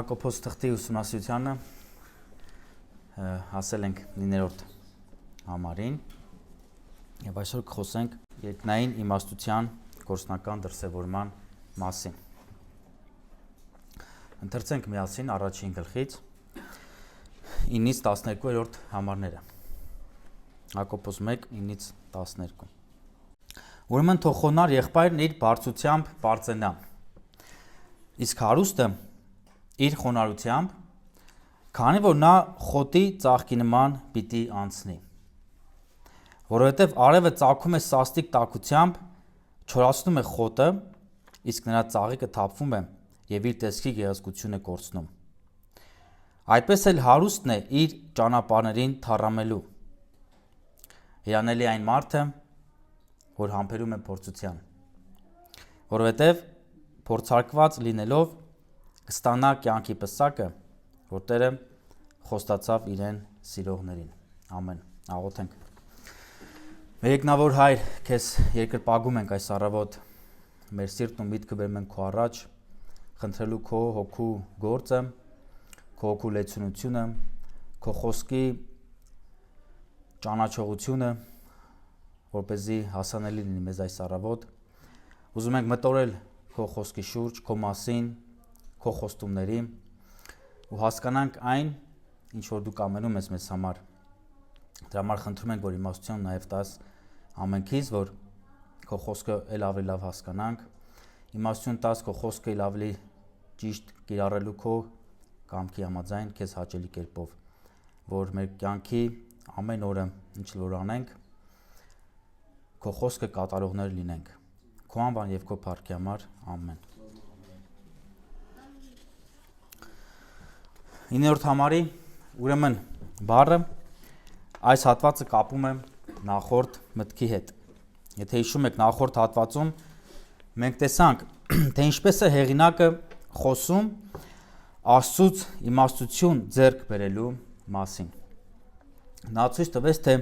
Հակոբոս թղթի ուսումնասիրությանը հասել ենք 9-րդ համարին եւ այսօր կխոսենք երկնային իմաստության գործնական դրսևորման մասին։ Ընթերցենք միասին առաջին գլխից 9-ից 12-րդ համարները։ Հակոբոս 1:9-ից 12։ Ուրեմն թող խոնար եղբայրն իր բարձրությամբ բարձենա, իսկ հարուստը իր խոնարհությամբ, քանի որ նա խոտի ծաղկի նման պիտի անցնի, որովհետև արևը ծագում է սաստիկ տաքությամբ, չորացնում է խոտը, իսկ նրա ծաղիկը թափվում է եւ իր տեսքի գեղեցկությունը կորցնում։ Այդպես էլ հարուստն է իր ճանապարհներին թառամելու։ Երանելի այն մարդը, որ համբերում է փորձության, որովհետև փորձարկված լինելով կստանա կյանքի պսակը, որ Տերը խոստացավ իրեն սիրողներին։ Ամեն։ Աղոթենք։ Մերեկնավոր Հայր, քեզ երկրպագում ենք այս առավոտ, մեր սիրտն ու միտքը բերում ենք քո առաջ, խնդրելու քո հոգու գործը, քո հոգու լեցունությունը, քո խոսքի ճանաչողությունը, որպեսզի հասանելի լինի մեզ այս առավոտ։ Ուզում ենք մտորել քո խոսքի շուրջ, քո մասին, քո խոստումների ու հասկանանք այն, ինչ որ դու կամենում ես մեզ համար։ Դրա համար խնդրում ենք, որ իմաստություն նաև տաս ամենքից, որ քո խոսքը էլ ավելի լավ հասկանանք, իմաստություն տաս քո խոսքը էլ ավելի ճիշտ կիրառելու քո կամքի համաձայն քեզ հաճելի կերպով, որ մեր կյանքի ամեն օրը ինչ որ անենք, քո խոսքը կատարողներ լինենք։ Քո անվան եւ քո փառքի համար, ամեն։ 9-րդ համարի ուրեմն բառը այս հատվածը կապում է նախորդ մտքի հետ։ Եթե հիշում եք նախորդ հատվածում մենք տեսանք, թե ինչպես է հեղինակը խոսում Աստծուց իմաստություն ձեռք բերելու մասին։ Նա ցույց տվեց, թե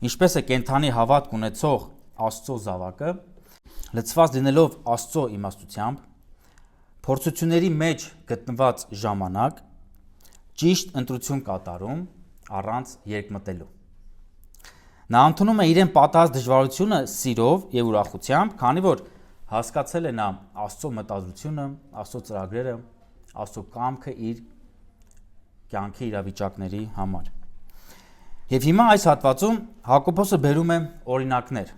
ինչպես է կենդանի հավատք ունեցող Աստծո զավակը լցված լինելով Աստծո իմաստությամբ, փորձությունների մեջ գտնված ժամանակ ճիշտ ընտրություն կատարում առանց երկմտելու։ Նա ընդունում է իրեն պատահած դժվարությունը սիրով եւ ուրախությամբ, քանի որ հասկացել է նա Աստծո մտադրությունը, Աստծո ծրագրերը, Աստծո կամքը իր կյանքի իրավիճակների համար։ Եվ հիմա այս հատվածում Հակոբոսը բերում է օրինակներ,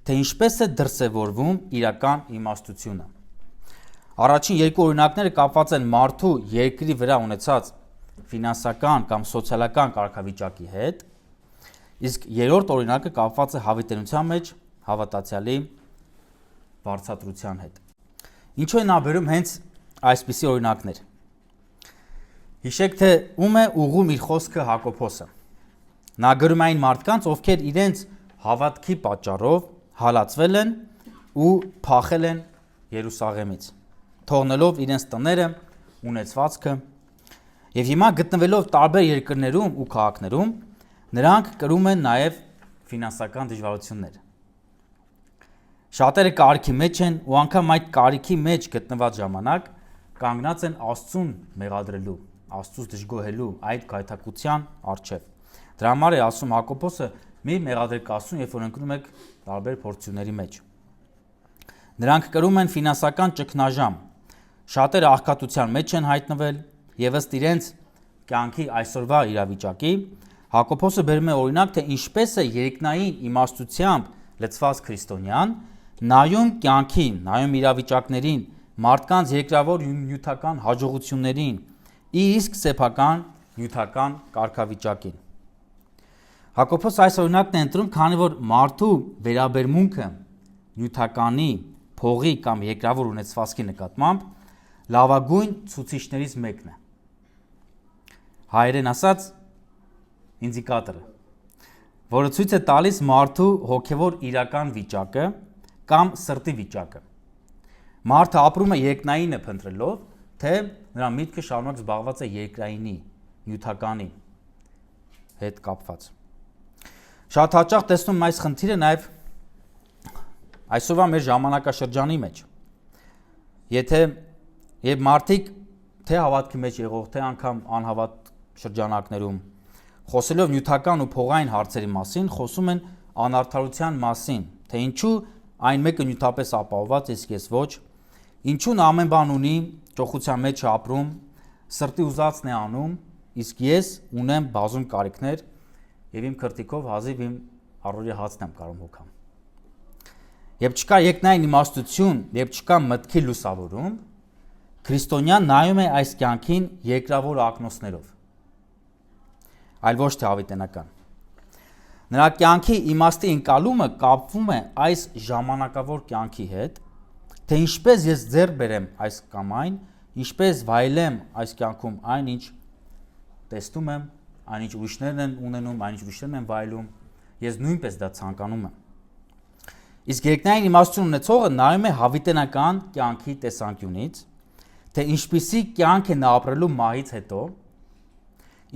թե ինչպես է դրսևորվում իրական իմաստությունը։ Առաջին երկու օրինակները կապված են մարդու երկրի վրա ունեցած ֆինանսական կամ սոցիալական կարգավիճակի հետ, իսկ երրորդ օրինակը կապված է հավիտենության մեջ հավատացյալի վարձատրության հետ։ Ինչու է նա բերում հենց այսպիսի օրինակներ։ Հիշեք, թե ում է ուղղում իր խոսքը Հակոբոսը։ Նա գրում է այն մարդկանց, ովքեր իրենց հավատքի պատճառով հալածվել են ու փախել են Երուսաղեմից, թողնելով իրենց տները, ունեցվածքը, եւ հիմա գտնվելով տարբեր երկրներում ու քաղաքներում, նրանք կրում են նաեւ ֆինանսական դժվարություններ։ Շատերը կարիքի մեջ են ու անգամ այդ կարիքի մեջ գտնված ժամանակ կանգնած են Աստծուն մեղադրելու, Աստծուց դժգոհելու այդ գայթակղության առջև։ Դրա համար է ասում Հակոբոսը՝ մի մեղադրեք Աստծուն, երբ որ ընկնում եք տարբեր փորձությունների մեջ։ Նրանք կրում են ֆինանսական ճգնաժամ։ Շատերը աղքատության մեջ են հայտնվել եւ ըստ իրենց կյանքի այսօրվա իրավիճակի Հակոբոսը բերում է օրինակ, թե ինչպես է երկնային իմաստությամբ լցված քրիստոնյան նայում կյանքին, նայում իրավիճակներին, մարդկանց երկրավոր նյութական հաջողություններին, իսկ սեփական նյութական կարգավիճակին։ Հակոբոսը այս օրինակն է ընտրում, քանի որ մարդու վերաբերմունքը նյութականի, փողի կամ երկրավոր ունեցվածքի նկատմամբ լավագույն ցուցիչներից մեկն է։ Հայերեն ասած ինդիկատորը, որը ցույց է տալիս մարդու հոգևոր իրական վիճակը կամ սրտի վիճակը։ Մարդը ապրում է երկնայինը փնտրելով, թե նրա միտքը շարունակ զբաղված է երկրայինի, նյութականի հետ կապված։ Շատ հաճախ տեսնում այս խնդիրը նաև այսօրվա մեր ժամանակաշրջանի մեջ։ Եթե եւ մարդիկ թե հավատքի մեջ եղող, թե անգամ անհավատ շրջանակներում, խոսելով նյութական ու փողային հարցերի մասին, խոսում են անարդարության մասին, թե ինչու այն մեկը նյութապես ապահովված, իսկ ես ոչ, ինչու նա ամեն բան ունի, ճոխության մեջ է ապրում, սրտի ուզածն է անում, իսկ ես ունեմ բազում կարիքներ եւ իմ քրտիկով հազիվ իմ առօրյա հացն եմ կարող հոգամ։ Երբ չկա երկնային իմաստություն, երբ չկա մտքի լուսավորում, քրիստոնյան նայում է այս կյանքին երկրավոր ակնոցներով, այլ ոչ թե հավիտենական։ Նրա կյանքի իմաստի ընկալումը կապվում է այս ժամանակավոր կյանքի հետ, թե ինչպես ես ձեռք բերեմ այս կամ այն, ինչպես վայելեմ այս կյանքում այն, ինչ տեսնում եմ, այն ինչ ուրիշներն են ունենում, այն ինչ ուրիշներն են վայելում, ես նույնպես դա ցանկանում եմ։ Իսկ երկնային իմաստություն ունեցողը նայում է հավիտենական կյանքի տեսանկյունից, թե ինչպիսի կյանք է նա ապրելու մահից հետո,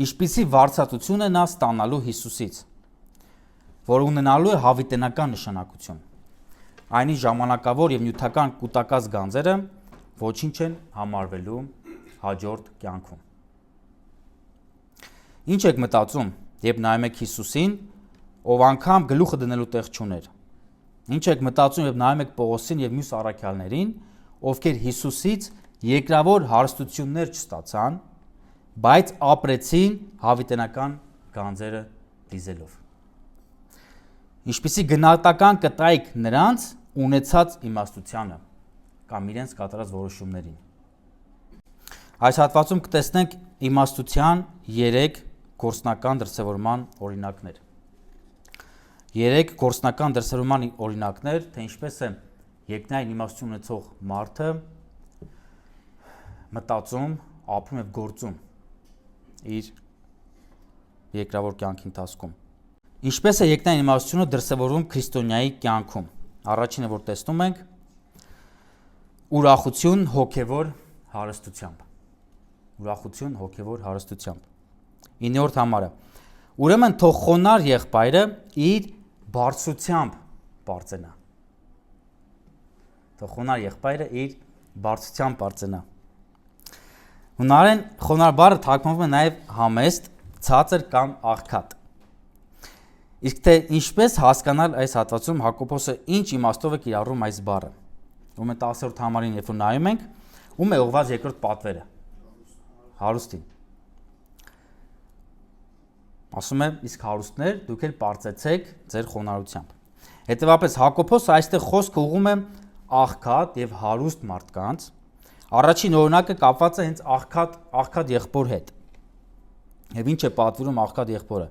ինչպիսի վարձատրություն է նա ստանալու Հիսուսից, որ ունենալու է հավիտենական նշանակություն։ Այնի ժամանակավոր եւ նյութական կուտակած գանձերը ոչինչ են համարվելու հաջորդ կյանքում։ Ինչ եք մտածում, երբ նայում եք Հիսուսին, ով անգամ գլուխը դնելու տեղ չուներ։ Ինչ եք մտածում, երբ նայում եք Պողոսին եւ մյուս առաքյալներին, ովքեր Հիսուսից երկրավոր հարստություններ չստացան, բայց ապրեցին հավիտենական գանձերը դիզելով։ Ինչպիսի գնահատական կտայիք նրանց ունեցած իմաստությանը կամ իրենց կատարած որոշումներին։ Այս հատվածում կտեսնենք իմաստության 3 գործնական դրսևորման օրինակներ։ 3 գործնական դրսևորման օրինակներ, թե ինչպես է երկնային իմաստություն ունեցող մարդը մտածում, ապրում եւ գործում իր երկրավոր կյանքի ընթացքում։ Ինչպես է երկնային իմաստությունը դրսևորվում քրիստոնյայի կյանքում։ Առաջինը, որ տեսնում ենք, ուրախություն հոգևոր հարստությամբ։ Ուրախություն հոգևոր հարստությամբ։ 9-րդ համարը։ Ուրեմն թող խոնար եղբայրը իր բարձրությամբ բարձենա։ Թող խոնար եղբայրը իր բարձրությամբ բարձենա։ Հունարեն խոնար բառը թարգմանվում է նաև համեստ, ցածր կամ աղքատ։ Իսկ թե ինչպես հասկանալ այս հատվածում Հակոբոսը ինչ իմաստով է կիրառում այս բառը։ Ում է 10-րդ համարին, երբ որ նայում ենք, ում է ուղղված երկրորդ պատվերը։ Հարուստին։ Ասում է, իսկ հարուստներ, դուք էլ պարծեցեք ձեր խոնարհությամբ։ Հետևաբար Հակոբոսը այստեղ խոսքը ուղղում է աղքատ եւ հարուստ մարդկանց։ Առաջին օրինակը կապված է հենց աղքատ եղբոր հետ։ Եվ ինչ է պատվիրում աղքատ եղբորը։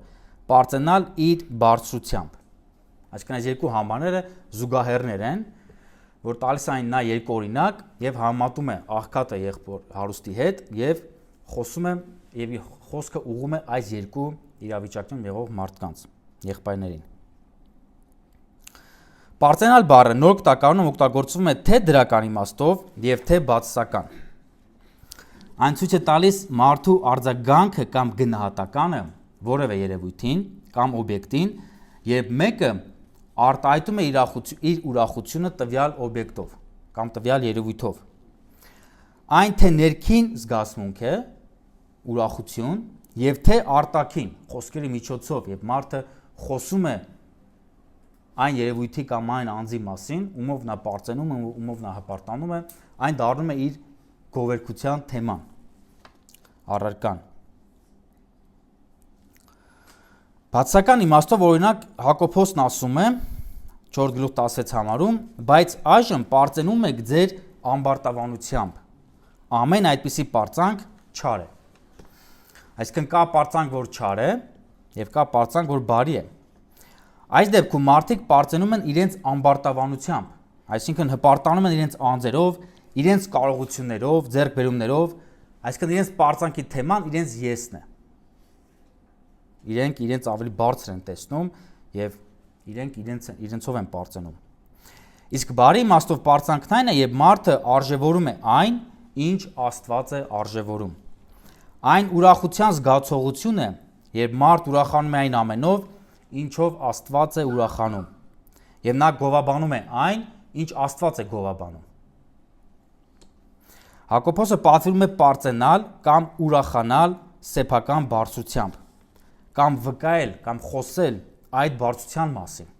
Պարծենալ իր բարձրությամբ։ Այսինքն այս երկու համարները զուգահեռներ են, որ տալիս այն նա երկու օրինակ եւ համատում է աղքատը եղբոր հարուստի հետ եւ խոսում է եւ խոսքը ուղղում է այս երկու իրավիճակներում եղող մարդկանց, եղբայրներին։ Պարծենալ բառը նոր գտակարանում օգտագործվում է թե դրական իմաստով եւ թե բացասական։ Այն ցույց է տալիս մարդու արձագանքը կամ գնահատականը որևէ երևույթին կամ օբյեկտին, երբ մեկը արտահայտում է իր ուրախությունը տվյալ օբյեկտով կամ տվյալ երևույթով։ Այն թե ներքին զգացմունք է, ուրախություն, եւ թե արտաքին խոսքերի միջոցով, երբ մարդը խոսում է այն երևույթի կամ այն անձի մասին, ումով նա պարծենում է, ումով նա հպարտանում է, այն դառնում է իր գովերգության թեման, առարկան։ Բացասական իմաստով օրինակ Հակոբոսն ասում է 4:16 համարում, բայց այժմ պարծենում եք ձեր ամբարտավանությամբ։ Ամեն այդպիսի պարծանք չար է։ Այսինքն կա պարծանք, որ չար է, եւ կա պարծանք, որ բարի է։ Այս դեպքում մարդիկ պարծենում են իրենց ամբարտավանությամբ, այսինքն հպարտանում են իրենց անձերով, իրենց կարողություններով, ձեռքբերումներով, այսինքն իրենց պարծանքի թեման իրենց եսն է։ Իրենք իրենց ավելի բարձր են տեսնում եւ իրենք իրենցով են պարծենում։ Իսկ բարի իմաստով պարծանքն այն է, երբ մարդը արժևորում է այն, ինչ Աստված է արժևորում։ Այն ուրախության զգացողություն է, երբ մարդ ուրախանում է այն ամենով, ինչով Աստված է ուրախանում, եւ նա գովաբանում է այն, ինչ Աստված է գովաբանում։ Հակոբոսը պատվիրում է պարծենալ կամ ուրախանալ սեփական բարձրությամբ, կամ վկայել, կամ խոսել այդ բարձրության մասին։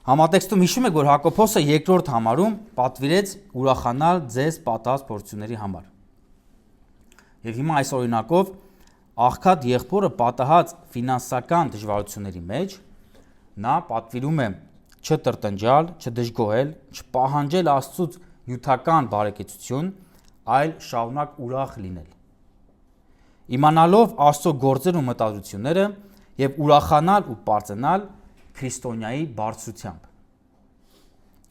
Համատեքստում հիշում եք, որ Հակոբոսը երկրորդ համարում պատվիրեց ուրախանալ ձեզ պատահած փորձությունների համար։ Եվ հիմա այս օրինակով աղքատ եղբորը պատահած ֆինանսական դժվարությունների մեջ նա պատվիրում է չտրտնջալ, չդժգոհել, չպահանջել Աստծուց նյութական բարեկեցություն, այլ շարունակ ուրախ լինել։ Իմանալով Աստծո գործերն ու մտադրությունները եւ ուրախանալ ու պարծենալ քրիստոնյայի բարձրությամբ։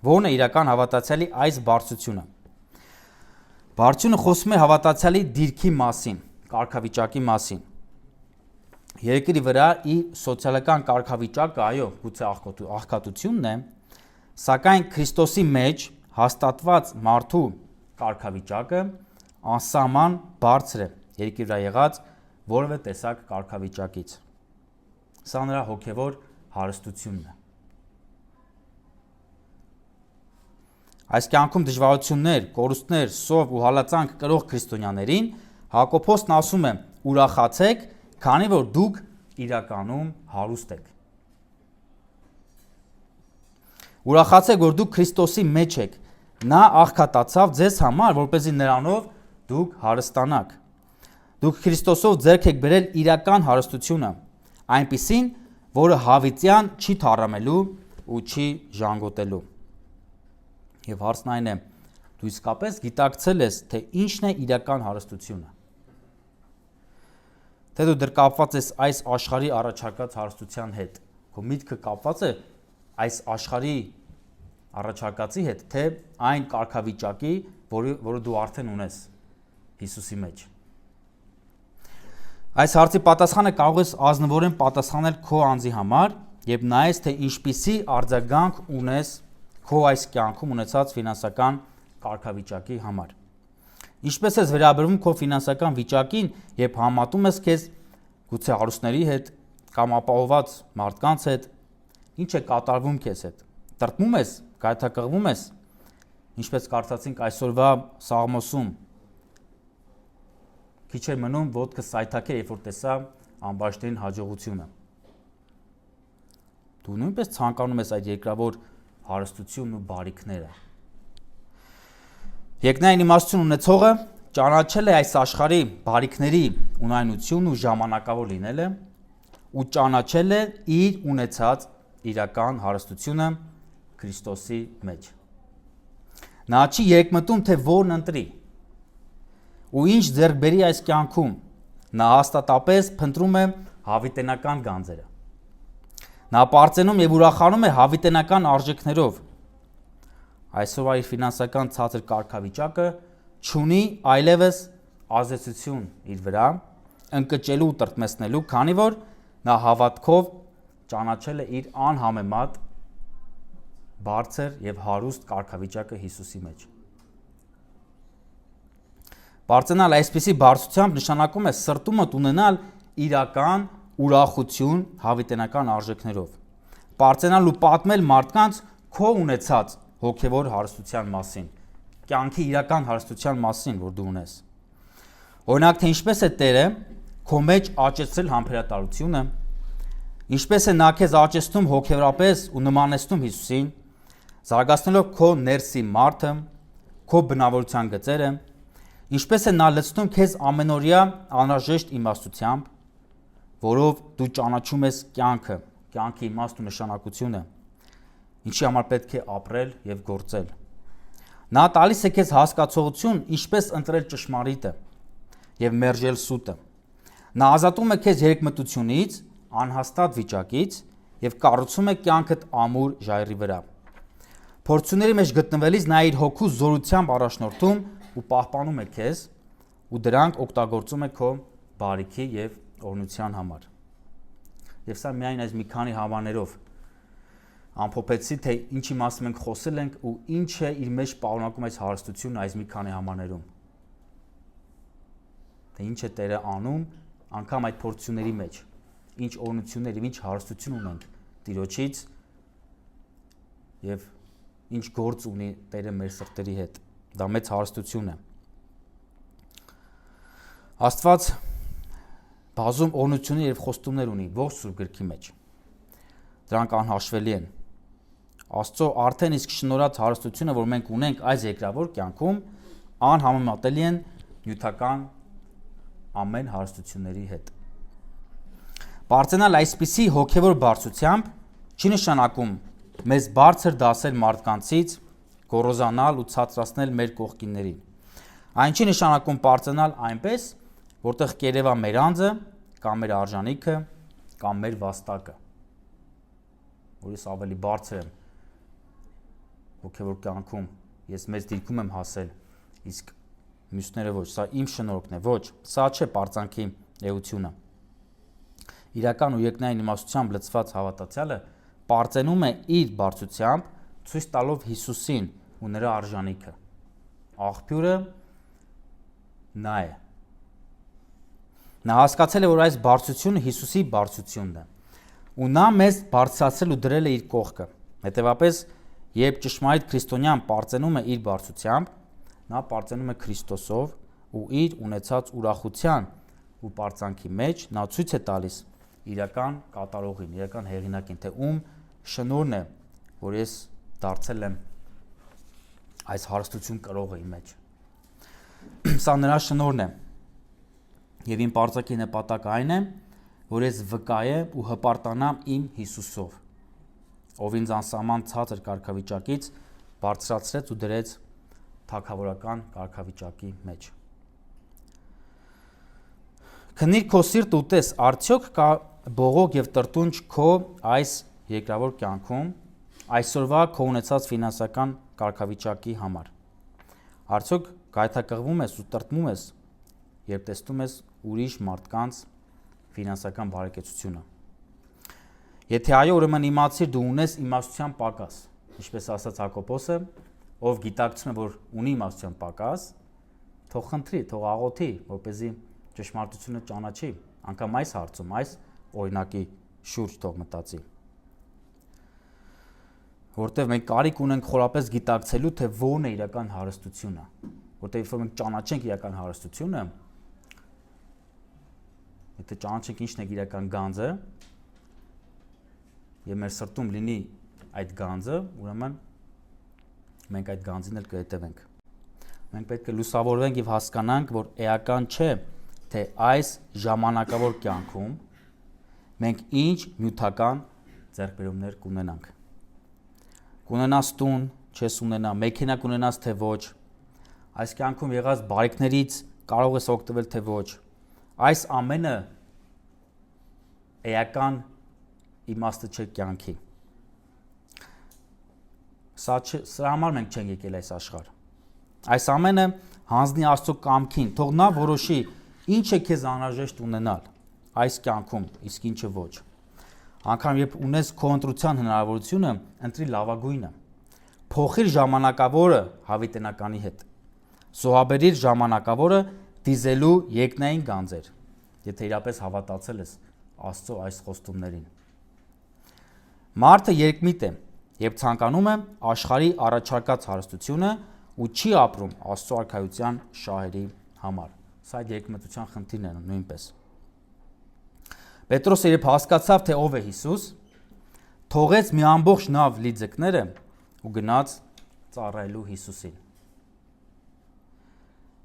Որն է իրական հավատացյալի այս բարձրությունը։ Բարձրությունը խոսում է հավատացյալի դիրքի մասին, կարգավիճակի մասին։ Երկրի վրա իր սոցիալական կարգավիճակը, այո, գուցե աղքատությունն է, սակայն Քրիստոսի մեջ հաստատված մարդու կարգավիճակը անսահման բարձր է երկրի վրա եղած որևէ տեսակ կարգավիճակից։ Սա նրա հոգևոր հարստությունն է։ Այս կյանքում դժվարություններ, կորուստներ, սով ու հալածանք կրող քրիստոնյաներին Հակոբոսն ասում է. ուրախացեք, քանի որ դուք իրականում հարուստ եք։ Ուրախացեք, որ դուք Քրիստոսի մեջ եք։ Նա աղքատացավ ձեզ համար, որպեսզի նրանով դուք հարստանաք։ Դուք Քրիստոսով ձեռք եք բերել իրական հարստությունը, այնպիսին, որը հավիտյան չի թառամելու ու չի ժանգոտելու։ Եվ հարցն այն է, դու իսկապես գիտակցել ես, թե ինչն է իրական հարստությունը։ Թե դու դեռ կապված ես այս աշխարհի առաջարկած հարստության հետ, քո միտքը կապված է այս աշխարհի առաջարկածի հետ, թե այն կարգավիճակի, որը դու արդեն ունես Հիսուսի մեջ։ Այս հարցի պատասխանը կարող ես ազնվորեն պատասխանել քո անձի համար եւ նայես, թե ինչպիսի արձագանք ունես քո այս կյանքում ունեցած ֆինանսական կարգավիճակի համար։ Ինչպես ես վերաբերվում քո ֆինանսական վիճակին, երբ համատում ես քեզ գուցե հարուստների հետ կամ ապահովված մարդկանց հետ, ինչ է կատարվում քեզ հետ։ Տրտմում ես, գայթակղվում ես, ինչպես կարդացինք այսօրվա Սաղմոսում։ Քիչ էր մնում ոտքը սայթաքեր, երբ որ տեսա ամբաշտերին հաջողությունը։ Դու նույնպես ցանկանում ես այդ երկրավոր հարստությունն ու բարիքները։ Երկնային իմաստություն ունեցողը ճանաչել է այս աշխարհի բարիքների ունայնությունն ու ժամանակավոր լինելը ու ճանաչել է իր ունեցած իրական հարստությունը Քրիստոսի մեջ։ Նա չի երկմտում, թե որն ընտրի ու ինչ ձեռք բերի այս կյանքում, նա հաստատապես փնտրում է հավիտենական գանձերը։ Նա պարծենում եւ ուրախանում է հավիտենական արժեքներով։ Այսօր իր ֆինանսական ցածր կարգավիճակը չունի այլևս ազդեցություն իր վրա, ընկճելու ու տրտմեցնելու, քանի որ նա հավատքով ճանաչել է իր անհամեմատ բարձր եւ հարուստ կարգավիճակը Հիսուսի մեջ։ Բարձրանալ այսպիսի բարձրությամբ նշանակում է սրտումդ ունենալ իրական ուրախություն հավիտենական արժեքներով։ Բարձրանալ ու պատմել մարդկանց քո ունեցած հոգևոր հարստության մասին, կյանքի իրական հարստության մասին, որ դու ունես։ Օրինակ, թե ինչպես է Տերը քո մեջ աճեցրել համբերատարությունը, ինչպես է նա քեզ աճեցնում հոգևորապես ու նմանեցնում Հիսուսին, զարգացնելով քո ներսի մարդը, քո բնավորության գծերը, ինչպես է նա լցնում քեզ ամենօրյա անհրաժեշտ իմաստությամբ, որով դու ճանաչում ես կյանքը, կյանքի իմաստ ու նշանակությունը, ինչի համար պետք է ապրել եւ գործել։ Նա տալիս է քեզ հասկացողություն, ինչպես ընտրել ճշմարիտը եւ մերժել սուտը։ Նա ազատում է քեզ երկմտությունից, անհաստատ վիճակից եւ կառուցում է կյանքդ ամուր ժայռի վրա։ Փորձությունների մեջ գտնվելիս նա իր հոգու զորությամբ առաջնորդում ու պահպանում է քեզ ու դրանք օգտագործում է քո բարիքի եւ օրհնության համար։ Եվ սա միայն այս մի քանի հավաներով ամփոփեցի, թե ինչի մասին մենք խոսել ենք ու ինչ է իր մեջ պարունակում այս հարստությունը այս մի քանի համաներում։ Թե ինչ է Տերը անում անգամ այդ փորձությունների մեջ, ինչ օրհնություններ եւ ինչ հարստություն ունենք Տիրոջից եւ ինչ գործ ունի Տերը մեր սրտերի հետ։ Դա մեծ հարստություն է։ Աստված բազում օրհնություններ եւ խոստումներ ունի ողջ Սուրբ գրքի մեջ։ Դրանք անհաշվելի են։ Աստծո արդեն իսկ շնորհած հարստությունը, որ մենք ունենք այս երկրավոր կյանքում, անհամեմատելի են նյութական ամեն հարստությունների հետ։ Բարձրանալ այսպիսի հոգևոր բարձրությամբ չի նշանակում մեզ բարձր դասել մարդկանցից, գոռոզանալ ու ցածրացնել մեր կողքիններին։ Այն չի նշանակում բարձրանալ այնպես, որտեղ կերևա մեր անձը, կամ մեր արժանիքը, կամ մեր վաստակը, որ ես ավելի բարձր եմ հոգևոր կյանքում, ես մեծ դիրքում եմ հասել, իսկ մյուսները ոչ, սա իմ շնորհքն է, ոչ, սա չէ պարծանքի էությունը։ Իրական ու երկնային իմաստությամբ լցված հավատացյալը պարծենում է իր բարձրությամբ, ցույց տալով Հիսուսին ու նրա արժանիքը։ Աղբյուրը նա է։ Նա հասկացել է, որ այս բարձրությունը Հիսուսի բարձրությունն է, ու նա մեզ բարձրացրել ու դրել է իր կողքը։ Հետևաբար, երբ ճշմարիտ քրիստոնյան պարծենում է իր բարձրությամբ, նա պարծենում է Քրիստոսով ու իր ունեցած ուրախության ու պարծանքի մեջ նա ցույց է տալիս իրական կատարողին, իրական հեղինակին, թե ում շնորհն է, որ ես դարձել եմ այս հարստություն կրողի մեջ։ Սա նրա շնորհն է։ Եվ իմ պարծակի նպատակը այն է, որ ես վկայեմ ու հպարտանամ իմ Հիսուսով, ով ինձ անսահման ցածր կարգավիճակից բարձրացրեց ու դրեց թագավորական կարգավիճակի մեջ։ Քնիր քո սիրտը ու տես, արդյոք կա բողոք եւ տրտունջ քո այս երկրավոր կյանքում, այսօրվա քո ունեցած ֆինանսական կարգավիճակի համար։ Արդյոք գայթակղվում ես ու տրտմում ես, երբ տեսնում ես ուրիշ մարդկանց ֆինանսական բարեկեցությունը։ Եթե այո, ուրեմն իմացիր դու ունես իմաստության պակաս, ինչպես ասաց Հակոբոսը, ով գիտակցում է, որ ունի իմաստության պակաս, թող խնդրի, թող աղոթի, որպեսզի ճշմարտությունը ճանաչի, անգամ այս հարցում, այս օրինակի շուրջ թող մտածի։ Որտեղ մենք կարիք ունենք խորապես գիտակցելու, թե ո՞րն է իրական հարստությունը, որտեղ երբ մենք ճանաչենք իրական հարստությունը, եթե ճանաչենք ինչն է իրական գանձը, եւ մեր սրտում լինի այդ գանձը, ուրեմն մենք այդ գանձին էլ կհետևենք։ Մենք պետք է լուսավորվենք եւ հասկանանք, որ էական չէ, թե այս ժամանակավոր կյանքում մենք ինչ նյութական ձեռքբերումներ կունենանք։ Կունենաս տուն, չես ունենա, մեքենա կունենաս թե ոչ, այս կյանքում եղած բարիքներից կարող ես օգտվել թե ոչ։ Այս ամենը էական իմաստը չէ կյանքի։ Սրա համար մենք չենք եկել այս աշխարհ։ Այս ամենը հանձնի Աստծո կամքին, թող նա որոշի ինչ է քեզ անհրաժեշտ ունենալ այս կյանքում, իսկ ինչը ոչ։ Անկամ երբ ունես քո ընտրության հնարավորությունը, ընտրի լավագույնը։ Փոխիր ժամանակավորը հավիտենականի հետ։ Զոհաբերիր ժամանակավորը դիզելու երկնային գանձեր, եթե իրապես հավատացել ես Աստծո այս խոստումներին։ Մարդը երկմիտ է, երբ ցանկանում է աշխարհի առաջարկած հարստությունը ու չի ապրում Աստծո արքայության շահերի համար։ Սա այդ երկմտության խնդիրն է նույնպես։ Պետրոսը երբ հասկացավ, թե ով է Հիսուս, թողեց մի ամբողջ նավ լի ձկները ու գնաց ծառայելու Հիսուսին։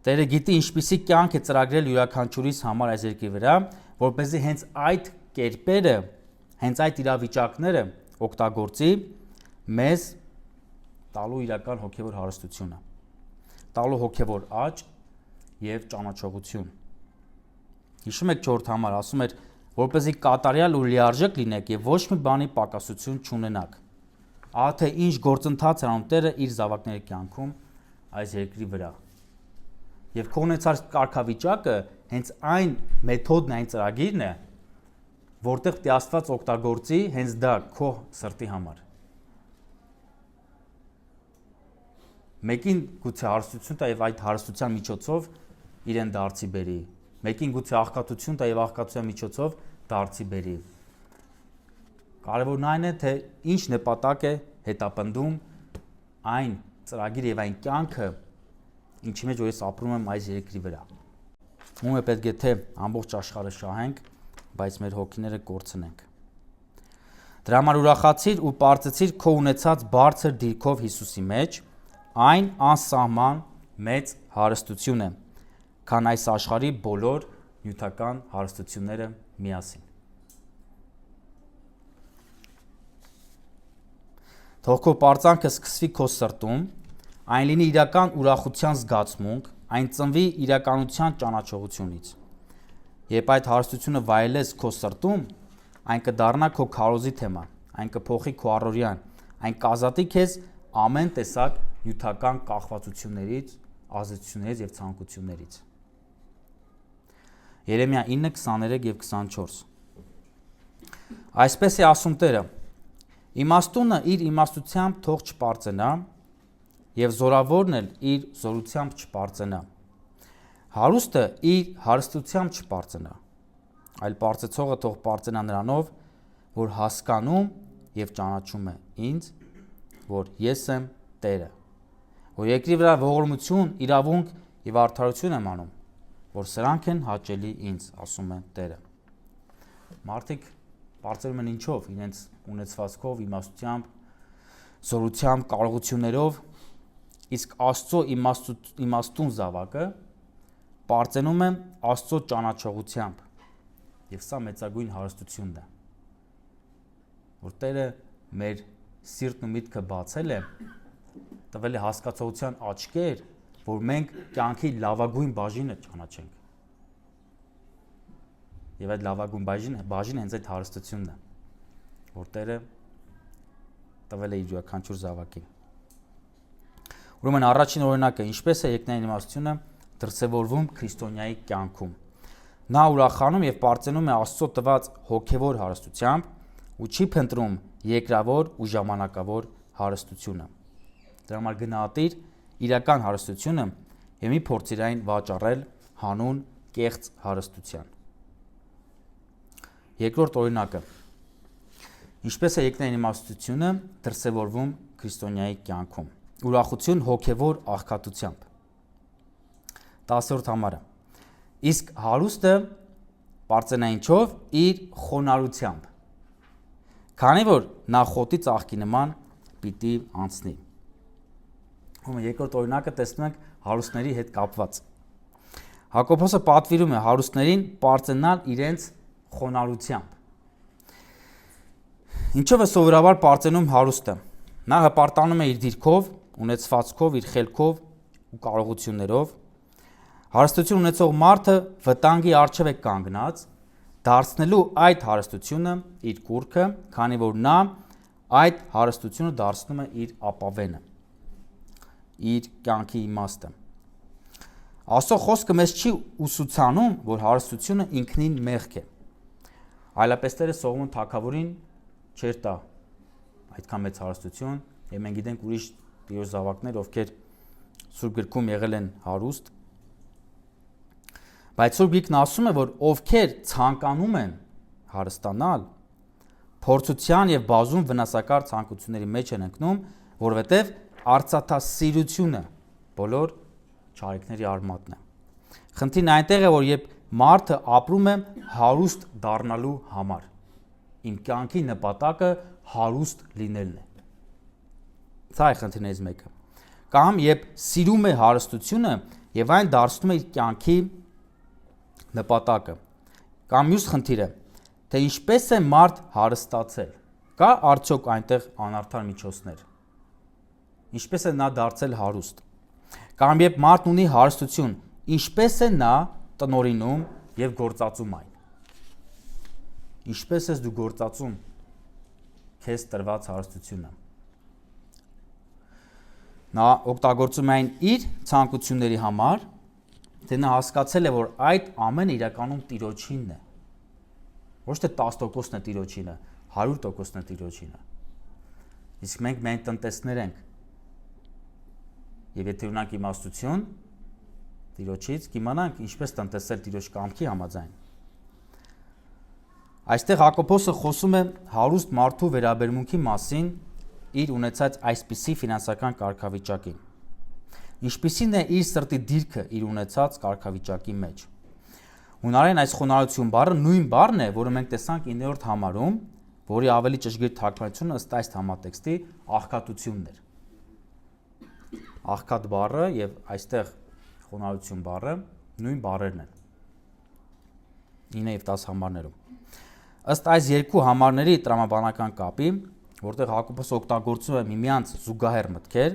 Տերը գիտի ինչպիսի կյանք է ծրագրել յուրաքանչյուրիս համար այս երկրի վրա, որպեսզի հենց այդ կերպերը, հենց այդ իրավիճակները օգտագործի մեզ տալու իրական հոգևոր հարստությունը, տալու հոգևոր աճ եւ ճանաչողություն։ Հիշում եք 4 համար ասում էր, որպեսզի կատարյալ ու լիարժեք լինեք եւ ոչ մի բանի պակասություն չունենաք։ Ահա թե ինչ գործընթաց է անում Տերը իր զավակների կյանքում այս երկրի վրա։ Եվ քո ունեցած կարգավիճակը հենց այն մեթոդն, այն ծրագիրն է, որտեղ պետք է Աստված օգտագործի հենց դա քո սրտի համար։ Մեկին գուցե հարստություն տա եւ այդ հարստության միջոցով իրեն դարձի բերի։ Մեկին գուցե աղքատություն տա եւ աղքատության միջոցով դարձի բերի։ Կարևորն այն է, թե ինչ նպատակ է հետապնդում այն ծրագիրը եւ այն կյանքը, ինչի մեջ որ ես ապրում եմ այս երկրի վրա։ Ում է պետք է թե ամբողջ աշխարհը շահենք, բայց մեր հոգիները կորցնենք։ Դրա համար ուրախացիր ու պարծեցիր քո ունեցած բարձր դիրքով Հիսուսի մեջ, այն անսահման մեծ հարստություն է, քան այս աշխարհի բոլոր նյութական հարստությունները միասին։ Թող քո պարծանքը սկսվի քո սրտում, այն լինի իրական ուրախության զգացմունք, այն ծնվի իրականության ճանաչողությունից։ Երբ այդ հարստությունը վայելես քո սրտում, այն կդառնա քո քարոզի թեմա, այն կփոխի քո առօրյան, այն կազատի քեզ ամեն տեսակ նյութական կախվածություններից, ազդեցություններից եւ ցանկություններից։ Երեմիա 9:23 եւ 24։ Այսպես է ասում Տերը. իմաստունը իր իմաստությամբ թող չպարծենա եւ զորավորն էլ իր զորությամբ չպարծենա։ Հարուստը իր հարստությամբ չպարծենա, այլ պարծեցողը թող պարծենա նրանով, որ հասկանում եւ ճանաչում է ինձ, որ ես եմ Տերը, որ երկրի վրա ողորմություն, իրավունք եւ արդարություն եմ անում, որ սրանք են հաճելի ինձ, ասում է Տերը։ Մարդիկ պարծում են ինչով, իրենց ունեցվածքով, իմաստությամբ, զորությամբ, կարողություններով, իսկ Աստծո իմաստուն զավակը պարծենում է Աստծո ճանաչողությամբ, եւ սա մեծագույն հարստությունն է, որ Տերը մեր սիրտն ու միտքը բացել է, տվել է հասկացողության աչքեր, որ մենք կյանքի լավագույն բաժինը ճանաչենք։ Եվ այդ լավագույն բաժինը հենց այդ հարստությունն է, որ Տերը տվել է իր յուրաքանչյուր զավակին։ Ուրեմն առաջին օրինակը ինչպես է երկնային իմաստությունը դրսևորվում քրիստոնյայի կյանքում։ Նա ուրախանում եւ պարծենում է Աստծո տված հոգեվոր հարստությամբ ու չի փնտրում երկրավոր ու ժամանակավոր հարստությունը։ Դրա համար գնահատիր իրական հարստությունը եւ մի փորձիր այն վաճառել հանուն կեղծ հարստության։ Երկրորդ օրինակը ինչպես է երկնային իմաստությունը դրսևորվում քրիստոնյայի կյանքում։ Ուրախություն հոգեվոր աղքատությամբ։ 10-րդ համարը։ Իսկ հարուստը պարծենա ինչով իր խոնարհությամբ, քանի որ նա խոտի ծաղկի նման պիտի անցնի։ Ուրեմն երկրորդ օրինակը տեսնում ենք հարուստների հետ կապված։ Հակոբոսը պատվիրում է հարուստներին պարծենալ իրենց խոնարհությամբ։ Ինչով է սովորաբար պարծենում հարուստը։ Նա հպարտանում է իր դիրքով, ունեցվածքով, իր խելքով ու կարողություններով։ Հարստություն ունեցող մարդը վտանգի առջև է կանգնած, դարձնելու այդ հարստությունը իր կուռքը, քանի որ նա այդ հարստությունը դարձնում է իր ապավենը, իր կյանքի իմաստը։ Աստծո խոսքը մեզ չի ուսուցանում, որ հարստությունը ինքնին մեղք է։ Այլապես Տերը Սողոմոն թագավորին չէր տա այդքան մեծ հարստություն, եւ մենք գիտենք ուրիշ Տիրոջ զավակներ, ովքեր Սուրբ գրքում եղել են հարուստ։ Բայց Սուրբ Գիրքն ասում է, որ ովքեր ցանկանում են հարստանալ, փորձության եւ բազում վնասակար ցանկությունների մեջ են ընկնում, որովհետեւ արծաթասիրությունը բոլոր չարիքների արմատն է։ Խնդիրն այնտեղ է, որ երբ մարդը ապրում է հարուստ դառնալու համար, իմ կյանքի նպատակը հարուստ լինելն է։ Սա է խնդիրներից մեկը։ Կամ երբ սիրում է հարստությունը եւ այն դարձնում է իր կյանքի նպատակը։ Կամ մյուս խնդիրը, թե ինչպես է մարդ հարստացել։ Կա արդյոք այնտեղ անարդար միջոցներ։ Ինչպես է նա դարձել հարուստ։ Կամ երբ մարդն ունի հարստություն, ինչպես է նա տնօրինում եւ գործածում այն։ Ինչպես ես դու գործածում քեզ տրված հարստությունը։ Նա օգտագործում է այն իր ցանկությունների համար, թե նա հասկացել է, որ այդ ամենը իրականում Տիրոջինն է։ Ոչ թե 10%-ն է Տիրոջինը, 100%-ն է Տիրոջինը։ Իսկ մենք միայն տնտեսներ ենք։ Եվ եթե ունենք իմաստություն Տիրոջից, կիմանանք ինչպես տնտեսել Տիրոջ կամքի համաձայն։ Այստեղ Հակոբոսը խոսում է հարուստ մարդու վերաբերմունքի մասին իր ունեցած այսպիսի ֆինանսական կարգավիճակին։ Ինչպիսին է իր սրտի դիրքը իր ունեցած կարգավիճակի մեջ։ Հունարեն այս խոնարհություն բառը նույն բառն է, որը մենք տեսանք 9-րդ համարում, որի ավելի ճշգրիտ թարգմանությունը ըստ այս համատեքստի աղքատությունն էր։ Աղքատ բառը եւ այստեղ խոնարհություն բառը նույն բառերն են։ 9 եւ 10 համարներում։ Ըստ այս երկու համարների տրամաբանական կապի, որտեղ Հակոբոս օգտագործում է միմյանց զուգահեռ մտքեր,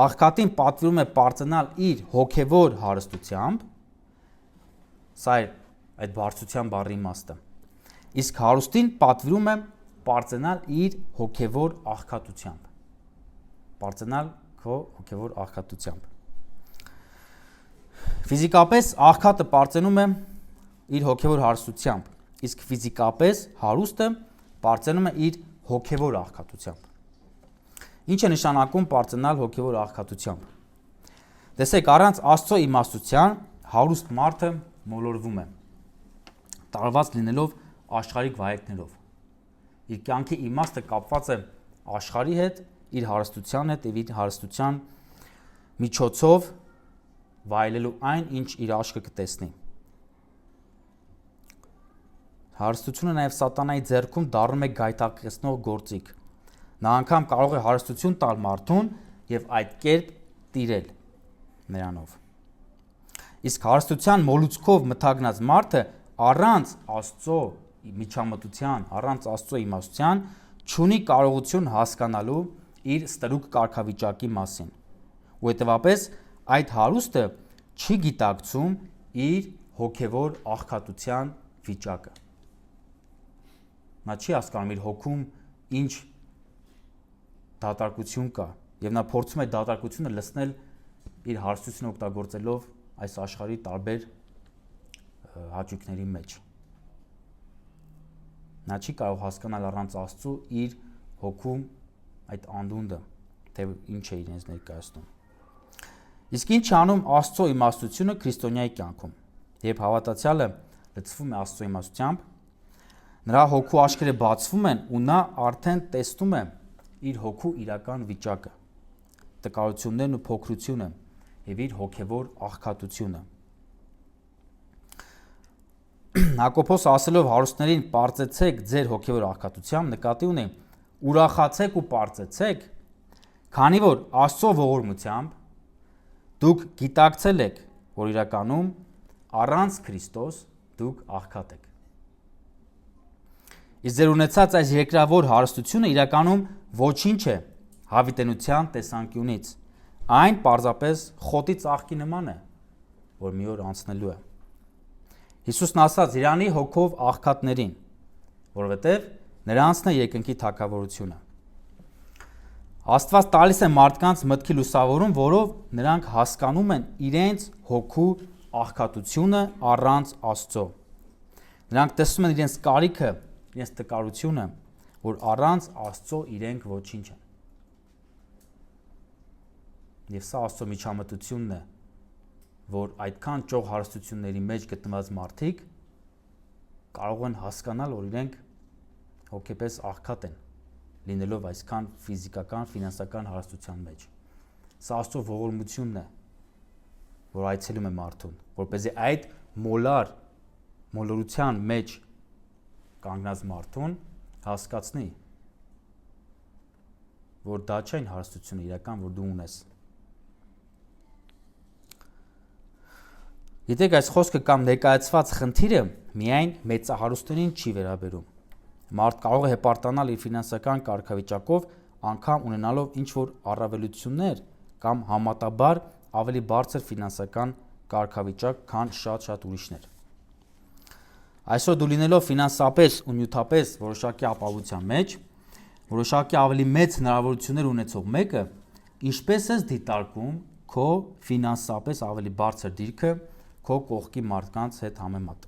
աղքատին պատվիրում է պարծենալ իր հոգևոր հարստությամբ, սա է այդ բարձրության բառի իմաստը, իսկ հարուստին պատվիրում է պարծենալ իր հոգևոր աղքատությամբ, պարծենալ քո հոգևոր աղքատությամբ։ Ֆիզիկապես աղքատը պարծենում է իր հոգևոր հարստությամբ, իսկ ֆիզիկապես հարուստը պարծենում է իր հոգևոր աղքատությամբ։ Ինչ է նշանակում պարծենալ հոգևոր աղքատությամբ։ Տեսեք, առանց Աստծո իմաստության հարուստ մարդը մոլորվում է, տարված լինելով աշխարհիկ վայելքներով։ Իր կյանքի իմաստը կապված է աշխարհի հետ, իր հարստության հետ եւ իր հարստության միջոցով վայելելու այն, ինչ իր աչքը կտեսնի։ Հարստությունը նաև սատանայի ձեռքում դառնում է գայթակղեցնող գործիք։ Նա անգամ կարող է հարստություն տալ մարդուն եւ այդ կերպ տիրել նրանով։ Իսկ հարստության մոլուցքով մթագնած մարդը առանց Աստծո միջամտության, առանց Աստծո իմաստության չունի կարողություն հասկանալու իր ստրուկ կարգավիճակի մասին։ Ու հետևաբար այդ հարուստը չի գիտակցում իր հոգևոր աղքատության վիճակը։ Նա չի հասկանում իր հոգում ինչ դատարկություն կա, եւ նա փորձում է դատարկությունը լցնել իր հարստությունը օգտագործելով այս աշխարհի տարբեր հաճույքների մեջ։ Նա չի կարող հասկանալ առանց Աստծո իր հոգում այդ անդունդը, թե ինչ է իրենց ներկայացնում։ Իսկ ինչ անում Աստծո իմաստությունը քրիստոնյայի կյանքում, երբ հավատացյալը լցվում է Աստծո իմաստությամբ, նրա հոգու աչքերը բացվում են ու նա արդեն տեսնում է իր հոգու իրական վիճակը, տկարություններն ու փոքրությունը եւ իր հոգեվոր աղքատությունը։ Հակոբոս ասելով հարուստներին պարծեցեք ձեր հոգևոր աղքատությամբ, նկատի ունի ուրախացեք ու պարծեցեք, քանի որ Աստծո ողորմությամբ դուք գիտակցել եք, որ իրականում առանց Քրիստոս դուք աղքատ եք։ Իսկ ձեր ունեցած այս երկրավոր հարստությունը իրականում ոչինչ է հավիտենության տեսանկյունից։ Այն պարզապես խոտի ծաղկի նման է, որ մի օր անցնելու է։ Հիսուսն ասաց Իրանի հոգով աղքատներին, որովհետև նրանցն է երկնքի թագավորությունը։ Աստված տալիս է մարդկանց մտքի լուսավորում, որով նրանք հասկանում են իրենց հոգու աղքատությունը առանց Աստծո։ Նրանք տեսնում են իրենց կարիքը, իրենց տկարությունը, որ առանց Աստծո իրենք ոչինչ են։ Եվ սա Աստծո միջամտությունն է, որ այդքան ճոխ հարստությունների մեջ գտնված մարդիկ կարող են հասկանալ, որ իրենք հոգեպես աղքատ են, լինելով այսքան ֆիզիկական, ֆինանսական հարստության մեջ։ Սա Աստծո ողորմությունն է, որ այցելում է մարդուն, որպեսզի այդ մոլորության մեջ կանգնած մարդուն հասկացնի, որ դա չէ այն հարստությունը իրական, որ դու ունես։ Գիտեք, այս խոսքը կամ ներկայացված խնդիրը միայն մեծահարուստներին չի վերաբերում։ Մարդ կարող է հպարտանալ իր ֆինանսական կարգավիճակով, անգամ ունենալով ինչ-որ առավելություններ կամ համատաբար ավելի բարձր ֆինանսական կարգավիճակ, քան շատ ուրիշներ։ Այսօր դու լինելով ֆինանսապես ու նյութապես որոշակի ապահովության մեջ, որոշակի ավելի մեծ հնարավորություններ ունեցող մեկը, ինչպես ես դիտարկում քո ֆինանսապես ավելի բարձր դիրքը քո կողքի մարդկանց հետ համեմատ։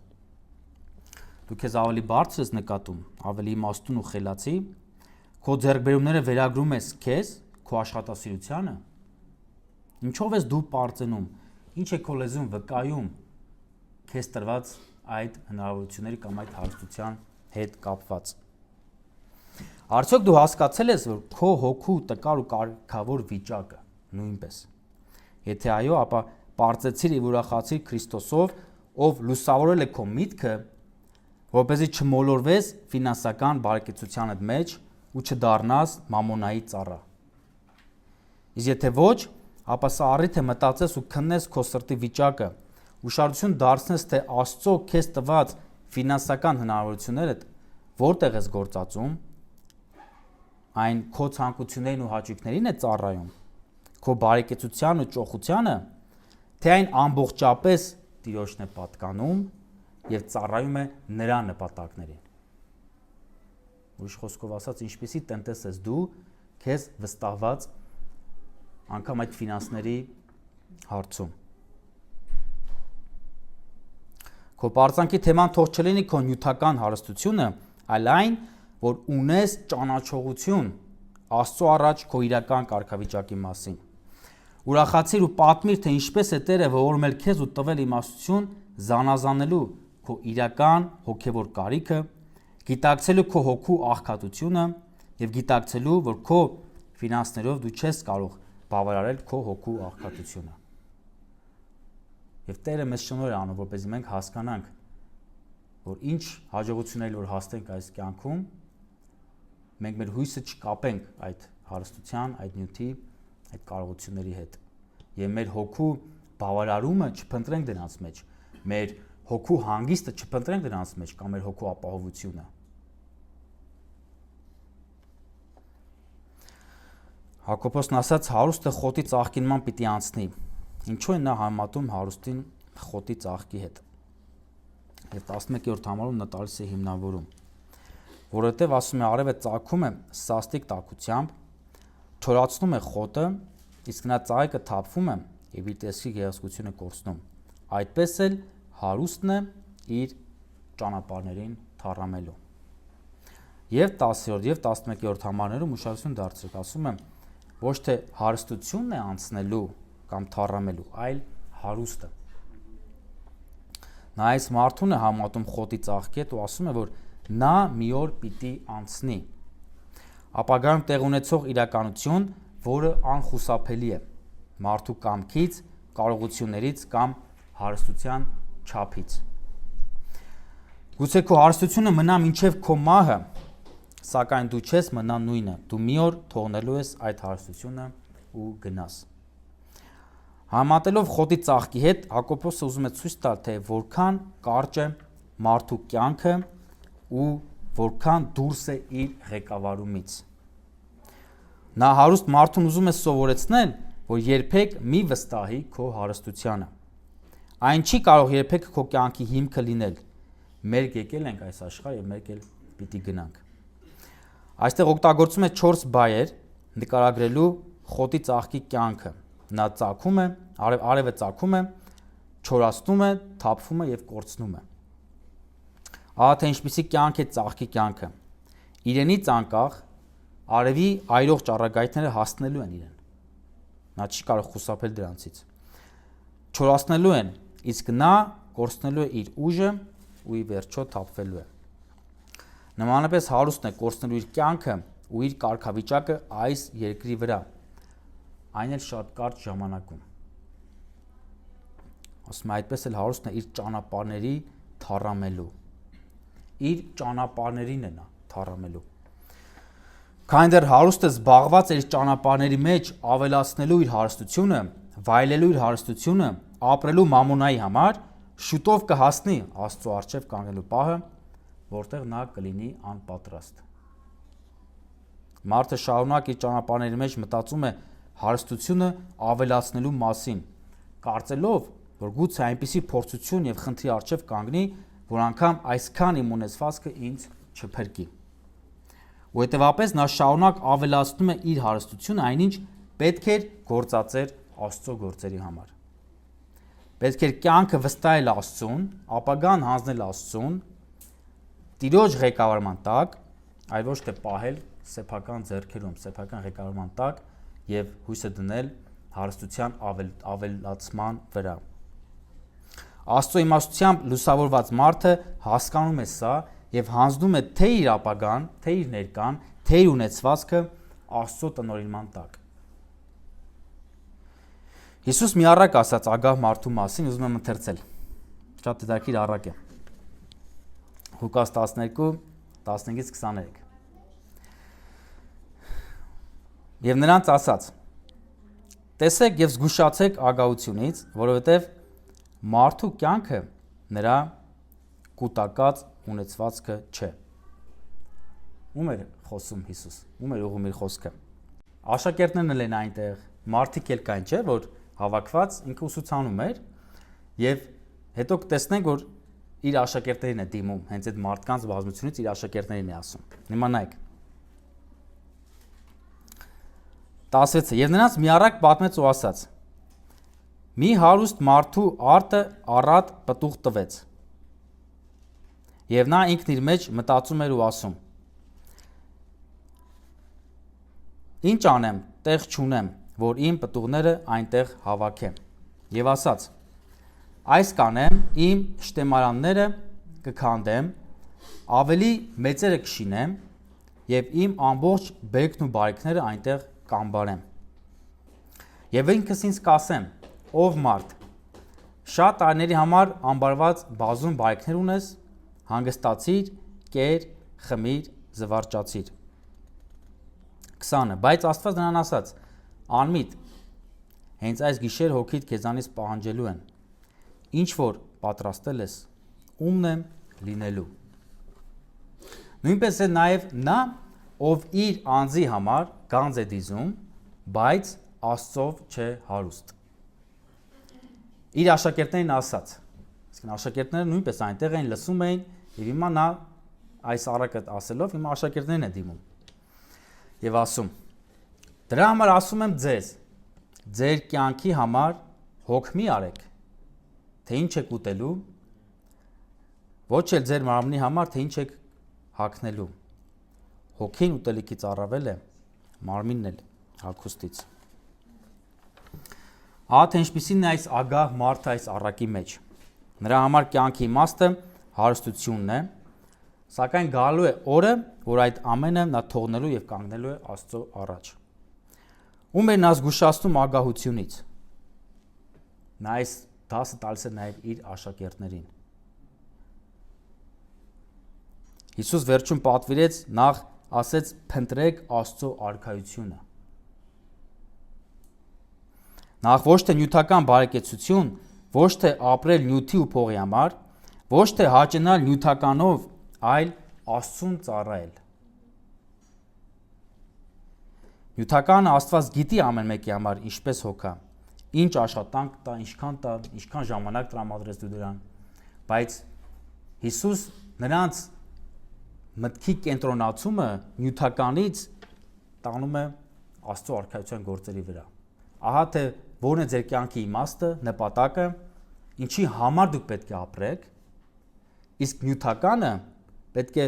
Դու քեզ ավելի բարձր ես նկատում, ավելի իմաստուն ու խելացի, քո ձեռքբերումները վերագրում ես քեզ, քո աշխատասիրությանը, ինչով ես դու պարծենում, ինչ է քո լեզուն վկայում քեզ տրված այդ հնարավորությունների կամ այդ հարստության հետ կապված։ Արդյոք դու հասկացել ես, որ քո հոգու տկար ու կարգավոր վիճակը նույնպես։ Եթե այո, ապա պարծեցիր եւ ուրախացիր Քրիստոսով ով լուսավորել է քո միտքը, որպեսզի չմոլորվես ֆինանսական բարեկեցության մեջ ու չդառնաս մամոնայի ծառա։ Իսկ եթե ոչ, ապա սա առիթ է մտածես ու քննես քո սրտի վիճակը, ուշադրություն դարձնես, թե Աստծո քեզ տված ֆինանսական հնարավորություններդ որտեղ ես գործածում, այն քո ցանկություններին ու հաճույքներին է ծառայում, քո բարեկեցության ու ճոխությանը, թե այն ամբողջապես Տիրոջն է պատկանում եւ ծառայում է նրա նպատակներին։ Ուրիշ խոսքով ասած, ինչպեսի տնտես ես դու քեզ վստահված անգամ այդ ֆինանսների հարցում։ Քո պարծանքի թեման թող չլինի քո նյութական հարստությունը, այլ այն, որ ունես ճանաչողություն Աստծո առաջ քո իրական կարգավիճակի մասին։ Ուրախացիր ու պատմիր, թե ինչպես է Տերը ողորմել քեզ ու տվել իմաստություն զանազանելու քո իրական հոգևոր կարիքը, գիտակցելու քո հոգու աղքատությունը եւ գիտակցելու, որ քո ֆինանսներով դու չես կարող բավարարել քո հոգու աղքատությունը։ Եվ Տերը մեզ շնորհ է անում, որպեսզի մենք հասկանանք, որ ինչ հաջողությունների որ հասնենք այս կյանքում, մենք մեր հույսը չկապենք այդ հարստության, այդ նյութի, այդ կարողությունների հետ։ Եվ մեր հոգու բավարարումը չփնտրենք դրանց մեջ, մեր հոգու հանգիստը չփնտրենք դրանց մեջ կամ մեր հոգու ապահովությունը։ Հակոբոսն ասաց, հարուստը խոտի ծաղկինման պիտի անցնի։ Ինչու է նա համատում հարուստին խոտի ծաղկի հետ։ Եվ 11-րդ համարում նա տալիս է հիմնավորում, որովհետև ասում է արևը ծագում է սաստիկ տաքությամբ, չորացնում է խոտը, իսկ նա ծաղիկը թափվում է եւ իր տեսքի գեղեցկությունը կորցնում։ Այդպես էլ հարուստն է իր ճանապարհներին թառամելու։ Եվ 10-րդ եւ 11-րդ համարներում ուշադրություն դարձրեք, ասում է ոչ թե հարստությունն է անցնելու կամ թառամելու, այլ հարուստը։ Նա այս մարդուն է համատում խոտի ծաղկի հետ ու ասում է, որ նա մի օր պիտի անցնի։ Ապագայում տեղ ունեցող իրականություն, որը անխուսափելի է մարդու կամքից, կարողություններից կամ հարստության չափից։ Գուցե քո հարստությունը մնա մինչև քո մահը, սակայն դու չես մնա նույնը, դու մի օր թողնելու ես այդ հարստությունը ու գնաս։ Համատելով խոտի ծաղկի հետ, Հակոբոսը ուզում է ցույց տալ, թե որքան կարճ է մարդու կյանքը ու որքան դուրս է իր ղեկավարումից։ Նա հարուստ մարդուն ուզում է սովորեցնել, որ երբեք մի վստահի քո հարստությանը։ Այն չի կարող երբեք քո կյանքի հիմքը լինել։ Մենք եկել ենք այս աշխարհ եւ մենք էլ պիտի գնանք։ Այստեղ օգտագործում է 4 բայեր նկարագրելու խոտի ծաղկի կյանքը։ Նա ծագում է, արևը ծագում է, չորացնում է, թափվում է եւ կորցնում է։ Ահա թե ինչպիսի կյանք է ծաղկի կյանքը։ Իրենից անկախ արևի այրող ճառագայթները հասնելու են իրեն։ Նա չի կարող խուսափել դրանցից։ Չորացնելու են, իսկ նա կորցնելու է իր ուժը ու ի վերջո թափվելու է։ Նմանապես հարուստն է կորցնելու իր կյանքը ու իր կարգավիճակը այս երկրի վրա, այն էլ շատ կարճ ժամանակում։ Ասում է այդպես էլ հարուստն է իր ճանապարհների թառամելու։ Իր ճանապարհներին է նա թառամելու։ Քանի դեռ հարուստը զբաղված է իր ճանապարհների մեջ ավելացնելու իր հարստությունը, վայելելու իր հարստությունը, ապրելու մամոնայի համար, շուտով կհասնի Աստծո առջև կանգնելու պահը, որտեղ նա կլինի անպատրաստ։ Մարդը շարունակ իր ճանապարհների մեջ մտածում է հարստությունը ավելացնելու մասին, կարծելով, որ գուցե այնպիսի փորձություն եւ խնդրի առջև կանգնի, որ անգամ այսքան իմ ունեցվածքը ինձ չփրկի։ Ու հետեւապես նա շարունակ ավելացնում է իր հարստությունը, այնինչ պետք էր գործածեր Աստծո գործերի համար։ Պետք էր կյանքը վստահել Աստծուն, ապագան հանձնել Աստծուն, Տիրոջ ղեկավարման տակ, այլ ոչ թե պահել սեփական ձեռքերում, սեփական ղեկավարման տակ եւ հույսը դնել հարստության ավելացման վրա։ Աստծո իմաստությամբ լուսավորված մարդը հասկանում է սա եւ հանձնում է թե իր ապագան, թե իր ներկան, թե իր ունեցվածքը Աստծո տնօրինման տակ։ Հիսուս մի առակ ասաց ագահ մարդու մասին, ուզում եմ ընթերցել։ Շատ հետաքրքիր առակ է։ Ղուկաս 12:15-23։ Եվ նրանց ասաց. տեսեք եւ զգուշացեք ագահությունից, որովհետեւ մարդու կյանքը նրա կուտակած ունեցվածքը չէ։ Ում էր խոսում Հիսուս, ում էր ուղում իր խոսքը։ Աշակերտներն են այնտեղ, մարդիկ էլ կային, չէ, որ հավաքված ինքը ուսուցանում էր եւ հետո կտեսնենք, որ իր աշակերտներին է դիմում, հենց այդ մարդկանց բազմությունից իր աշակերտներին է ասում։ Հիմա նայեք։ 16-ը եւ նրանց մի առակ պատմեց ու ասաց. մի հարուստ մարդու արտը առատ պտուղ տվեց։ Եվ նա ինքն իր մեջ մտածում էր ու ասում. ինչ անեմ, տեղ չունեմ, որ իմ պտուղները այնտեղ հավաքեմ։ Եվ ասաց. այս կանեմ, իմ շտեմարանները կքանդեմ, ավելի մեծերը կշինեմ եւ իմ ամբողջ բերքն ու բարիքները այնտեղ կամբարեմ։ Եվ ինքս ինձ կասեմ. ով մարդ, շատ տարիների համար ամբարված բազում բարիքներ ունես, հանգստացիր, կեր, խմիր, զվարճացիր։ 20. Բայց Աստված նրան ասաց. անմիտ, հենց այս գիշեր հոգիդ քեզանից պահանջելու են, ինչ որ պատրաստել ես, ումն եմ լինելու։ Նույնպես է նաև նա, ով իր անձի համար գանձ է դիզում, բայց Աստծով չէ հարուստ։ Իր աշակերտներին ասաց, իսկ աշակերտները նույնպես այնտեղ էին, լսում էին, եւ հիմա նա այս առակը ասելով հիմա աշակերտներին է դիմում։ Եվ ասում. դրա համար ասում եմ ձեզ, ձեր կյանքի համար հոգ մի արեք, թե ինչ եք ուտելու, ոչ էլ ձեր մարմնի համար, թե ինչ եք հագնելու։ Հոգին ուտելիքից առավել է, մարմինն էլ հագուստից։ Ահա թե ինչպիսին է այս ագահ մարդը այս առակի մեջ։ Նրա համար կյանքի իմաստը հարստությունն է, սակայն գալու է օրը, որ այդ ամենը նա թողնելու եւ կանգնելու է Աստծո առաջ։ Ում է նա զգուշացնում ագահությունից։ Նա այս դասը տալիս է նաեւ իր աշակերտներին։ Հիսուս վերջում պատվիրեց, նախ ասեց փնտրեք Աստծո արքայությունը։ Նախ ոչ թե նյութական բարեկեցություն, ոչ թե ապրել նյութի ու փողի համար, ոչ թե հաճենալ նյութականով, այլ Աստծուն ծառայել։ Նյութականը Աստված գիտի ամեն մեկի համար ինչպես հոգա, ինչ աշխատանք տա, ինչքան ժամանակ տրամադրես դու դրան, բայց Հիսուս նրանց մտքի կենտրոնացումը նյութականից տանում է Աստծո արքայության գործերի վրա։ Ահա թե որն է ձեր կյանքի իմաստը, նպատակը, ինչի համար դուք պետք է ապրեք, իսկ նյութականը պետք է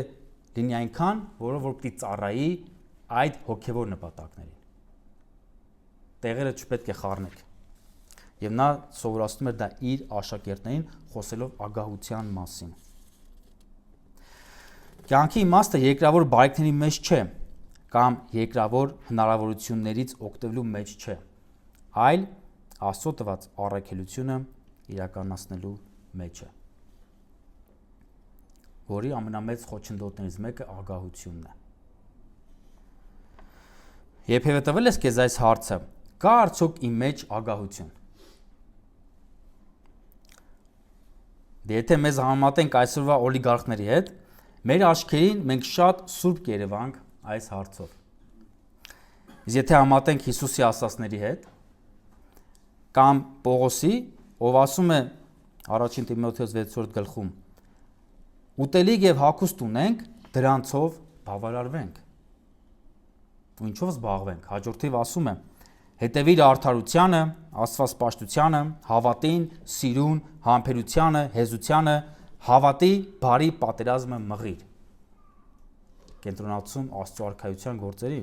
լինի այնքան, որը որ պիտի ծառայի այդ հոգևոր նպատակներին։ Տեղերը չպետք է խառնեք։ Եվ նա սովորացնում էր դա իր աշակերտներին, խոսելով ագահության մասին։ Կյանքի իմաստը երկրավոր բարիքների մեջ չէ, կամ երկրավոր հնարավորություններից օգտվելու մեջ չէ, այլ Աստծո տված առաքելությունը իրականացնելու մեջ է, որի ամենամեծ խոչընդոտներից մեկը ագահությունն է։ Երբևէ տվել ես քեզ այս հարցը. կա արդյոք իմ մեջ ագահություն։ Եթե մեզ համեմատենք այսօրվա օլիգարխների հետ, մեր աչքերին մենք շատ սուրբ կերևանք այս հարցով։ Իսկ եթե համատենք Հիսուսի ասածների հետ, կամ Պողոսի, ով ասում է առաջին Տիմոթեոս 6-րդ գլխում. ուտելիք եւ հագուստ ունենք, դրանցով բավարարվենք։ Ու ինչով զբաղվենք։ Հաջորդիվ ասում է. հետևիր արդարությանը, աստվածպաշտությանը, հավատին, սիրուն, համբերությանը, հեզությանը, հավատի, բարի պատերազմը մղիր։ Կենտրոնացում Աստծո արքայության գործերի։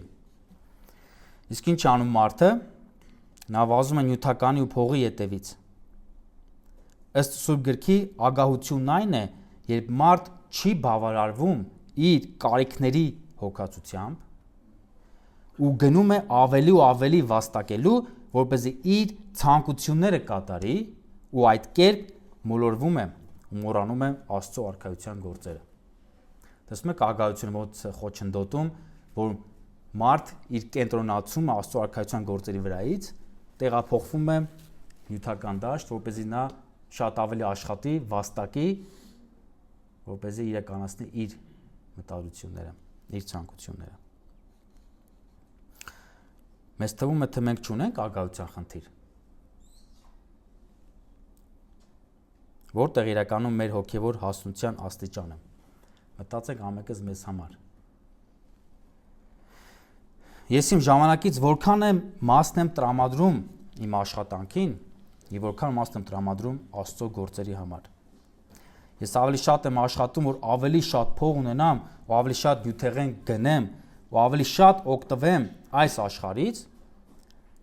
Իսկ ինչ անում մարդը, նա վազում է նյութականի ու փողի ետևից։ Ըստ Սուրբ գրքի ագահությունն այն է, երբ մարդ չի բավարարվում իր կարիքների հոգացությամբ ու գնում է ավելի ու ավելի վաստակելու, որպեսզի իր ցանկությունները կատարի ու այդ կերպ մոլորվում է ու մոռանում եմ Աստծո արքայության գործերը։ Տեսնում եք ագահությունը ոնց խոչընդոտում, որ մարդ իր կենտրոնացումը Աստծո արքայության գործերի վրայից տեղափոխվում է նյութական դաշտ, որպեսզի նա շատ ավելի աշխատի, վաստակի, որպեսզի իրականացնի իր մտադրությունները, իր ցանկությունները։ Մեզ թվում է, թե մենք չունենք ագահության խնդիր, որտեղ իրականում մեր հոգևոր հասունության աստիճանը։ Մտածեք ամենքս մեզ համար։ Ես իմ ժամանակից որքան մասն եմ տրամադրում իմ աշխատանքին, եւ որքան մասն եմ տրամադրում Աստծո գործերի համար։ Ես ավելի շատ եմ աշխատում, որ ավելի շատ փող ունենամ, ու ավելի շատ նյութեղեն գնեմ, ու ավելի շատ օգտվեմ այս աշխարհից,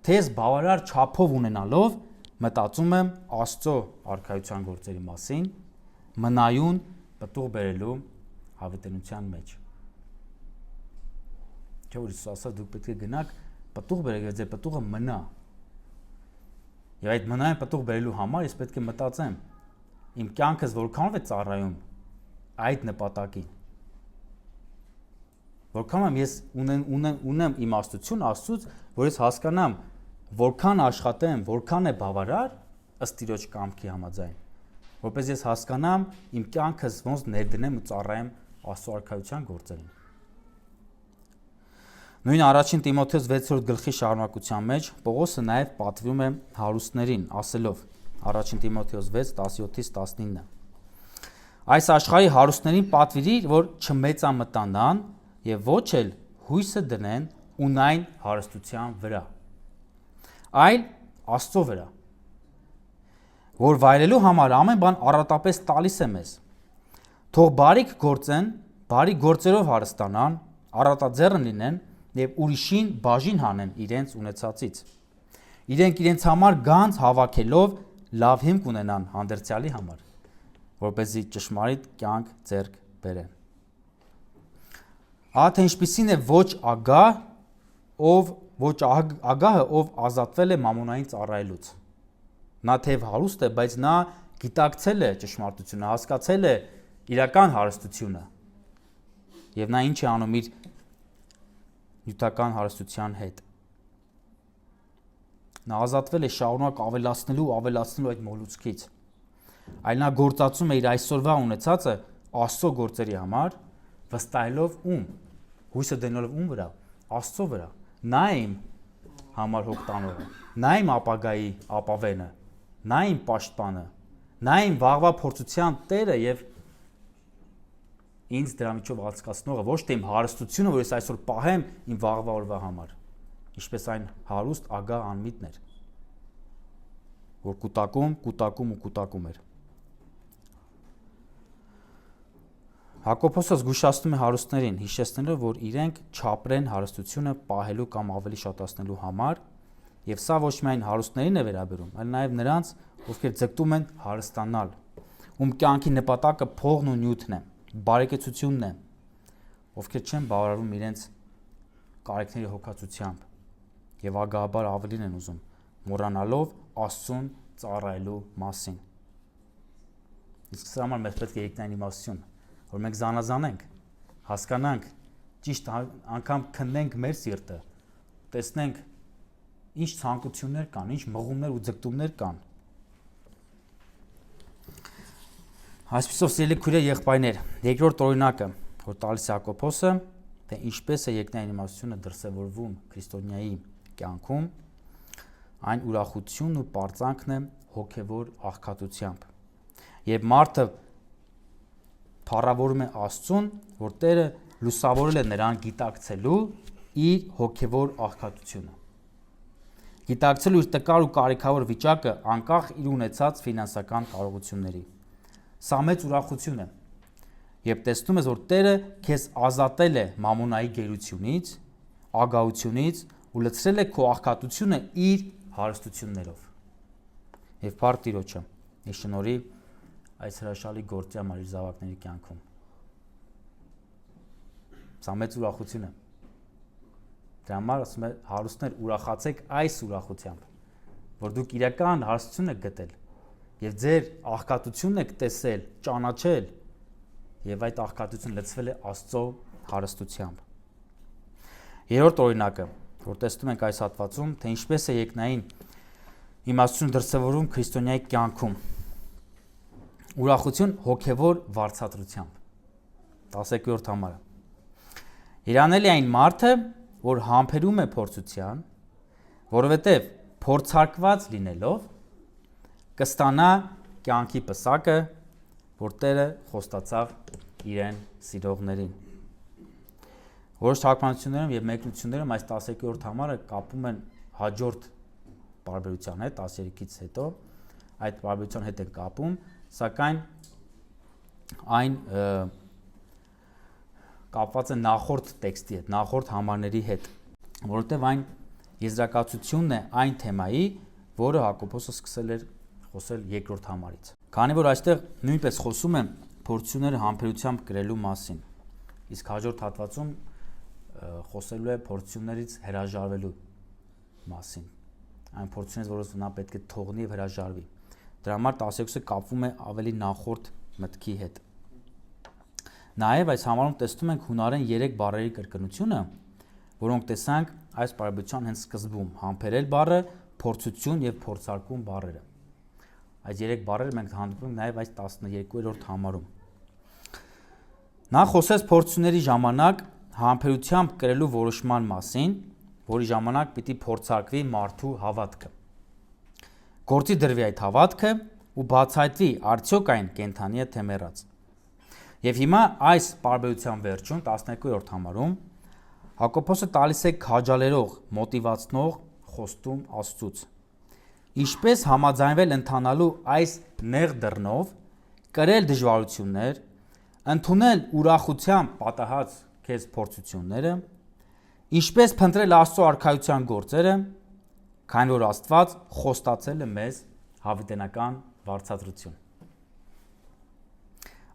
թե ես բավարար չափով ունենալով մտածում եմ Աստծո արքայության գործերի մասին, մնայուն պտուղ բերելու հավիտենության մեջ։ Չէ՞ որ Հիսուս ասաց դուք պետք է գնաք պտուղ բերեք, եւ ձեր պտուղը մնա։ Եվ այդ մնայուն պտուղ բերելու համար ես պետք է մտածեմ իմ կյանքս որքանով է ծառայում այդ նպատակին։ Որքանով ես ունեմ իմաստություն Աստծուց, որ ես հասկանամ որքան աշխատեմ, որքան է բավարար ըստ Տիրոջ կամքի համաձայն, որպես ես հասկանամ իմ կյանքս ոնց ներդնեմ ու ծառայեմ Աստծո արքայության գործերին։ Նույն առաջին Տիմոթեոս 6-րդ գլխի շարունակության մեջ Պողոսը նաև պատվիրում է հարուստներին, ասելով առաջին Տիմոթեոս 6:17-19 Այս աշխարհի հարուստներին պատվիրիր, որ չմեծամտանան եւ ոչ էլ հույսը դնեն ունայն հարստության վրա, այլ Աստծո վրա, որ վայելելու համար ամեն բան առատապես տալիս է մեզ։ Թող բարիք գործեն, բարի գործերով հարստանան, առատաձեռն լինեն եւ ուրիշին բաժին հանեն իրենց ունեցածից։ Իրենք իրենց համար գանձ հավաքելով լավ հիմք ունենան հանդերձյալի համար, որպեսզի ճշմարիտ կյանք ձեռք բերեն։ Ահա թե ինչպիսին է ոչ ագահը, ով ազատվել է մամոնային ծառայելուց։ Նա թեև հարուստ է, բայց նա գիտակցել է ճշմարտությունը, հասկացել է իրական հարստությունը։ Եվ նա ինչ է անում իր նյութական հարստության հետ։ Նա ազատվել է շարունակ ավելացնելու այդ մոլուցքից։ Այլ նա գործածում է իր այսօրվա ունեցածը Աստծո գործերի համար, վստահելով ում, հույսը դնելով ում վրա, Աստծո վրա։ Նա է իմ համար հոգ տանողը, նա իմ ապագայի ապավենը, նա իմ պաշտպանը, նա իմ վաղվա փորձության Տերը եւ ինձ դրա միջով անցկացնողը, ոչ թե իմ հարստությունը, որ ես այսօր պահեմ իմ վաղվա օրվա համար, ինչպես այն հարուստ ագահ անմիտն էր, որ կուտակում էր։ Հակոբոսը զգուշացնում է հարուստներին, հիշեցնելով, որ իրենք չապրեն հարստությունը պահելու կամ ավելի շատացնելու համար, եւ սա ոչ միայն հարուստներին է վերաբերում, այլ նաեւ նրանց, ովքեր ձգտում են հարստանալ, ում կյանքի նպատակը փողն ու նյութն է, բարեկեցությունն է, ովքեր չեն բավարարում իրենց կարիքների հոգացությամբ եւ ագահաբար ավելին են ուզում, մոռանալով Աստծուն ծառայելու մասին։ Իսկ սա համար մեզ պետք է երկնային իմաստություն, որ մենք զանազանենք, հասկանանք, ճիշտ անգամ քննենք մեր սիրտը, տեսնենք ինչ ցանկություններ կան, ինչ մղումներ ու ձգտումներ կան։ Այսպիսով սիրելի քույրեր, եղբայրներ, երկրորդ օրինակը, որ տալիս է Հակոբոսը, թե ինչպես է երկնային իմաստությունը դրսևորվում քրիստոնյայի կյանքում, այն ուրախությունն ու պարծանքն է հոգևոր աղքատությամբ։ Երբ մարդը փառավորում է Աստծուն, որ Տերը լուսավորել է նրան գիտակցելու իր հոգևոր աղքատությունը։ Գիտակցելու իր տկար ու կարիքավոր վիճակը անկախ իր ունեցած ֆինանսական կարողությունների։ Սա մեծ ուրախություն է, երբ տեսնում ես, որ Տերը քեզ ազատել է մամոնայի գերությունից, ագահությունից ու լցրել է քո աղքատությունը իր հարստություններով։ Եվ փառք Տիրոջը, իր շնորհի այս հրաշալի գործի համար իր զավակների կյանքում։ Սա մեծ ուրախություն է։ Դրա համար ասում է հարուստներ ուրախացեք այս ուրախությամբ, որ դուք իրական հարստություն եք գտել, եւ ձեր աղքատությունն եք տեսել, ճանաչել եւ այդ աղքատությունը լցվել է Աստծո հարստությամբ։ Երրորդ օրինակը, որ տեսնում ենք այս հատվածում, թե ինչպես է երկնային իմաստությունը դրսևորվում քրիստոնյայի կյանքում։ Ուրախություն հոգևոր վարձատրությամբ։ 12-րդ համարը։ Երանելի այն մարդը, որ համբերում է փորձության, որովհետև փորձարկված լինելով կստանա կյանքի պսակը, որ Տերը խոստացավ իրեն սիրողներին։ Որոշ թարգմանություններում եւ մեկնություններում այս 12-րդ համարը կապում են հաջորդ բարբերության հետ, 13-ից հետո այդ բարբերության հետ են կապում, սակայն այն կապված է նախորդ տեքստի հետ, նախորդ համարների հետ, որովհետև այն եզրակացությունն է այն թեմայի, որը Հակոբոսը սկսել էր խոսել երկրորդ համարից։ Քանի որ այստեղ նույնպես խոսում է փորձությունները համբերությամբ կրելու մասին, իսկ հաջորդ հատվածում խոսելու է փորձություններից հրաժարվելու մասին, այն փորձությունից, որոնց նա պետք է թողնի եւ հրաժարվի։ Դրա համար 12-ը կապվում է ավելի նախորդ մտքի հետ։ Նաև այս համարում տեսնում ենք հունարեն 3 բառերի կրկնությունը, որոնք տեսանք այս բարբերության հենց սկզբում՝ համբերել բառը, փորձություն եւ փորձարկում բառերը։ Այս 3 բառերը մենք հանդիպում ենք նաև այս 12-րդ համարում։ Նա խոսեց փորձությունների ժամանակ համբերությամբ կրելու որոշման մասին, որի ժամանակ պիտի փորձարկվի մարդու հավատքը։ Գործի դրվի այդ հավատքը ու բացահայտվի արդյոք այն կենդանի է թե մեռած։ Եվ հիմա այս բարբերության վերջում 12-րդ համարում Հակոբոսը տալիս է քաջալերող, մոտիվացնող խոստում Աստծուց։ Ինչպես համաձայնվել ընթանալու այս նեղ դռնով, կրել դժվարություններ, ընդունել ուրախությամբ պատահած քեզ փորձությունները, ինչպես փնտրել Աստծո արքայության գործերը, քանի որ Աստված խոստացել է մեզ հավիտենական վարձատրություն։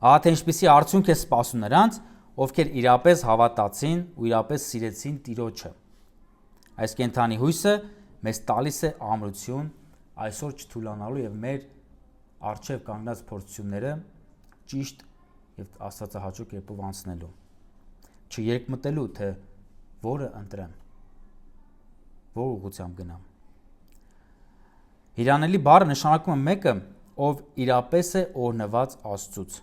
Ահա թե ինչպիսի արդյունք է սպասում նրանց, ովքեր իրապես հավատացին ու իրապես սիրեցին Տիրոջը։ Այս կենդանի հույսը մեզ տալիս է ամրություն այսօր չթուլանալու եւ մեր առջև կանգնած փորձությունները ճիշտ եւ աստվածահաճո կերպով անցնելու։ Չերկմտելու, թե որը ընտրեմ, որ ուղղությամբ գնամ։ Հիրանալի բառը նշանակում է մեկը, ով իրապես է օրհնված Աստծուց։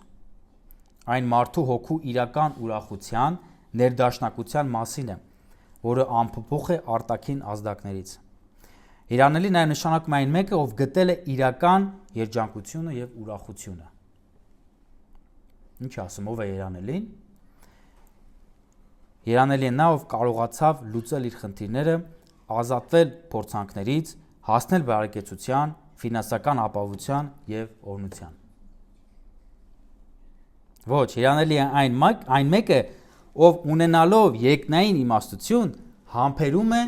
Այն մարդու հոգու իրական ուրախության, ներդաշնակության մասին է, որը անփոփոխ է արտաքին ազդակներից։ Հիրանալի նաև նշանակում է այն մեկը, ով գտել է իրական երջանկությունը եւ ուրախությունը։ Ինչ ասում, ով է հիրանալին։ Հիրանալի է նա, ով կարողացավ լուծել իր խնդիրները, ազատվել փորձանքներից, հասնել բարեկեցության, ֆինանսական ապահովության եւ օրհնության։ Ոչ, հիրանալի է այն մեկը, ով ունենալով երկնային իմաստություն, համբերում է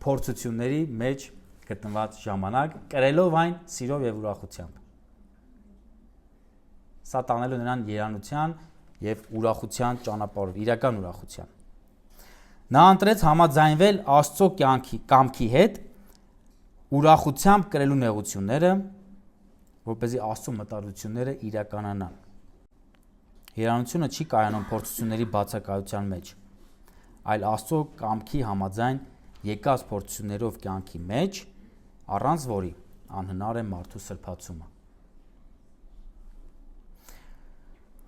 փորձությունների մեջ գտնված ժամանակ, կրելով այն սիրով եւ ուրախությամբ։ Սա տանելու նրան երանության եւ ուրախության ճանապարհով, իրական ուրախության։ Նա ընտրեց համաձայնվել Աստծո կամքի հետ, ուրախությամբ կրելու նեղությունները, որպեսզի Աստծո մտադրությունները իրականանան։ Երանությունը չի կայանում փորձությունների բացակայության մեջ, այլ Աստծո կամքի համաձայն եկած փորձություններով կյանքի մեջ, առանց որի անհնար է մարդու սրբացումը։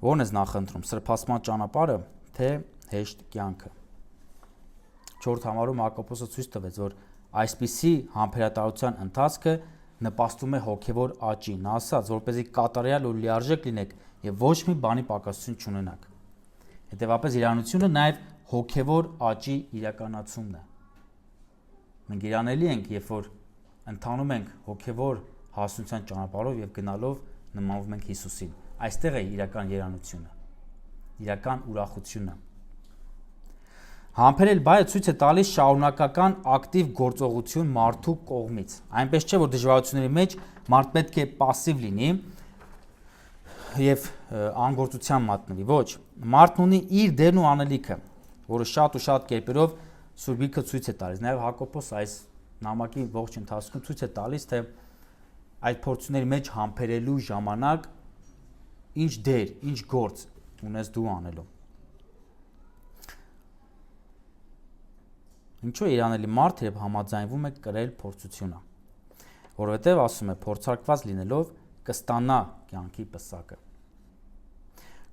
Ո՞րն ես նախընտրում, սրբացման ճանապարհը, թե հեշտ կյանքը։ 4 համարում Հակոբոսը ցույց տվեց, որ այսպիսի համբերատարության ընթացքը նպաստում է հոգևոր աճին։ Նա ասաց, որպեսզի կատարյալ ու լիարժեք լինեք եւ ոչ մի բանի պակասություն չունենաք։ Հետևաբար իրանությունը նաեւ հոգևոր աճի իրականացումն է։ Մենք իրանելի ենք, երբ որ ընթանում ենք հոգևոր հասունության ճանապարհով եւ գնալով նմանվում ենք Հիսուսին։ Այստեղ է իրական երանությունը, իրական ուրախությունը։ Համբերել բայը ցույց է տալիս շարունակական ակտիվ գործողություն մարդու կողմից։ Այնպես չէ, որ դժվարությունների մեջ մարդ պետք է пассив լինի եւ անգործության մատնվի։ Ոչ, մարդն ունի իր դերն ու անելիքը, որը շատ ու շատ կերպերով Սուրբ Գիրքը ցույց է տալիս։ Նաեւ Հակոբոս այս նամակի ողջ ընթացքում ցույց է տալիս, թե այդ փորձությունների մեջ համբերելու ժամանակ ինչ դեր, ինչ գործ ունես դու անելու։ Ինչու է իրանելի մարդ երբ համաձայնվում է կրել փորձությունը, որովհետև ասում է փորձարկված լինելով կստանա կյանքի պսակը։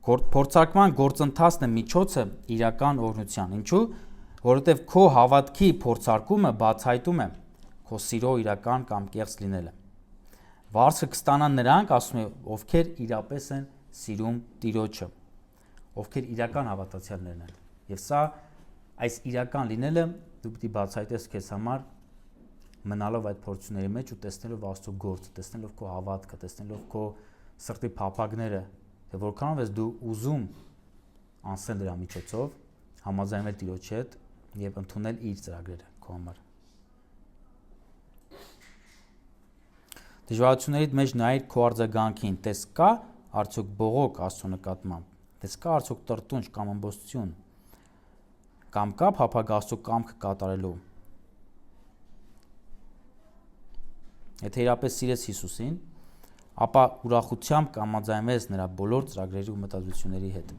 Փորձարկման գործընթացն է միջոցը իրական օրհնության։ Ինչու՞, որովհետև քո հավատքի փորձարկումը բացահայտում է քո սիրո իրական կամ կեղծ լինելը։ Վարձը կստանան նրանք, ասում է, ովքեր իրապես են սիրում Տիրոջը, ովքեր իրական հավատացյալներն են։ Եվ սա այս իրական լինելը դու պիտի բացահայտես քեզ համար մնալով այդ փորձությունների մեջ ու տեսնելով Աստծո գործը, տեսնելով քո հավատքը, տեսնելով քո սրտի փափագները, թե որքանով ես դու ուզում անցնել դրա միջոցով, համաձայնել Տիրոջ հետ եւ ընդունել իր ծրագրերը քո համար։ Դժվարությունների մեջ նայիր քո արձագանքին, տես կա արդյոք բողոք Աստծո նկատմամբ, տես կա արդյոք տրտունջ կամ ամբողջություն, կամ կա փափագ Աստծո կամքը կատարելու։ Եթե իրապես սիրես Հիսուսին, ապա ուրախությամբ կհամաձայնվես նրա բոլոր ծրագրերի ու մտածությունների հետ։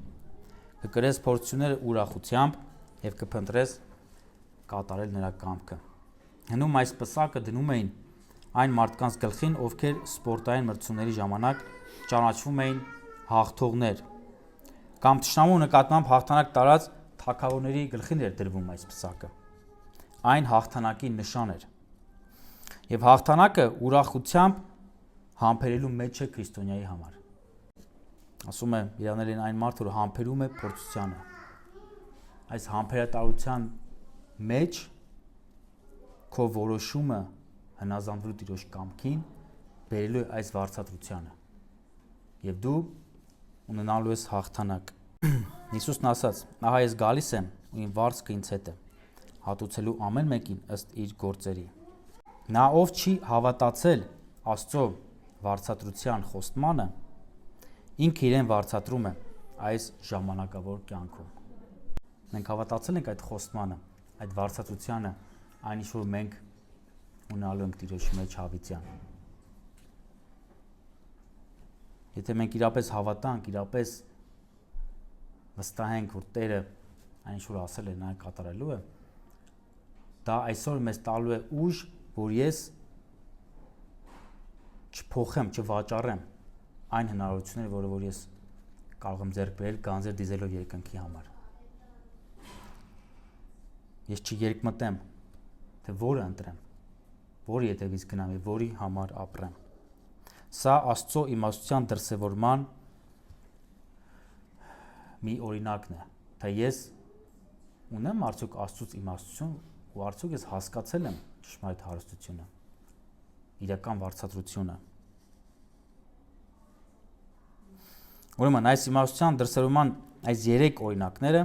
Կկրես փորձությունները ուրախությամբ եւ կփնտրես կատարել նրա կամքը։ Հնում այս պսակը դնում էին այն մարդկանց գլխին, ովքեր սպորտային մրցումների ժամանակ ճանաչվում էին հաղթողներ, կամ թշնամու նկատմամբ հաղթանակ տարած թագավորների գլխին էր դրվում այս պսակը։ Այն հաղթանակի նշան էր։ Եվ հաղթանակը ուրախությամբ համբերելու մեջ է քրիստոնյայի համար։ Ասում է իրանելին այն մարդ, որ համբերում է փորձությանը։ Այս համբերատարության մեջ քո որոշումը հնազանդվելու Տիրոջ կամքին բերելու է այս վարձատրությանը։ Եվ դու ունենալու ես հաղթանակ։ Հիսուսն ասաց. «Ահա ես գալիս եմ ու իմ վարձքը ինձ հետ է, հատուցելու ամեն մեկին ըստ իր գործերի»։ Նա, ով չի հավատացել Աստծո վարձատրության խոստմանը, ինքը իրեն վարձատրում է այս ժամանակավոր կյանքում։ Մենք հավատացել ենք այդ խոստմանը, այդ վարձատրությանը, այն ինչ որ մենք ունենալու ենք Տիրոջ մեջ հավիտյան։ Եթե մենք իրապես հավատանք, իրապես վստահենք, որ Տերը այն ինչ որ ասել է, նա կատարելու է, դա այսօր մեզ տալու է ուժ, որ ես չփոխեմ, չվաճառեմ այն հնարավորությունները, որը որ ես կարող եմ ձեռք բերել գանձեր դիզելով երկնքի համար։ Ես չերկմտեմ, թե որը ընտրեմ, որի հետևից գնամ եւ որի համար ապրեմ։ Սա Աստծո իմաստության դրսևորման մի օրինակն է, թե ես ունեմ արդյոք Աստծուց իմաստություն ու արդյոք ես հասկացել եմ ճշմարիտ հարստությունը, իրական վարձատրությունը։ Ուրեմն այս իմաստության դրսևորման այս 3 օրինակները,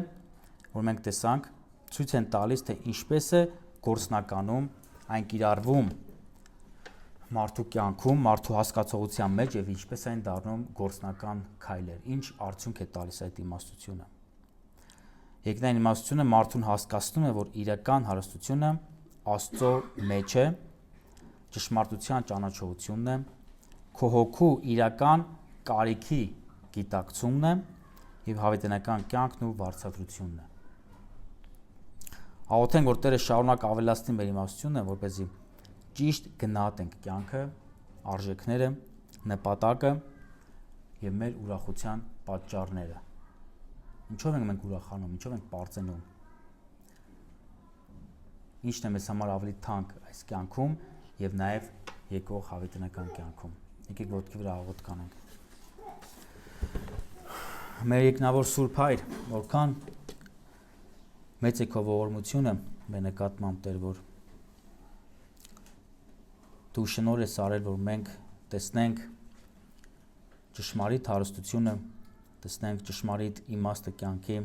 որ մենք տեսանք, ցույց են տալիս, թե ինչպես է գործնականում այն կիրառվում մարդու կյանքում, մարդու հասկացողության մեջ եւ ինչպես այն դառնում գործնական քայլեր, ինչ արդյունք է տալիս այդ իմաստությունը։ Երկնային իմաստությունը մարդուն հասկացնում է, որ իրական հարստությունը Աստծո մեջ է, ճշմարտության ճանաչողությունն է, քո հոգու իրական կարիքի գիտակցումն է եւ հավիտենական կյանքն ու վարձատրությունն է։ Աղոթենք, որ Տերը շարունակ ավելացնի մեր իմաստությունը, որպեսզի ճիշտ գնահատենք կյանքը, արժեքները, նպատակը եւ մեր ուրախության պատճառները։ Ինչով ենք մենք ուրախանում, ինչով ենք պարծենում։ Ինչն է մեզ համար ավելի թանկ այս կյանքում եւ նաեւ եկող հավիտենական կյանքում։ Եկեք ոտքի վրա աղոթ կանենք։ Մեր երկնավոր Սուրբ Հայր, որքան մեծ է քո ողորմությունը մեր նկատմամբ, Տեր, որ դու շնորհ ես արել, որ մենք տեսնենք ճշմարիտ հարստությունը, տեսնենք ճշմարիտ իմաստը կյանքի,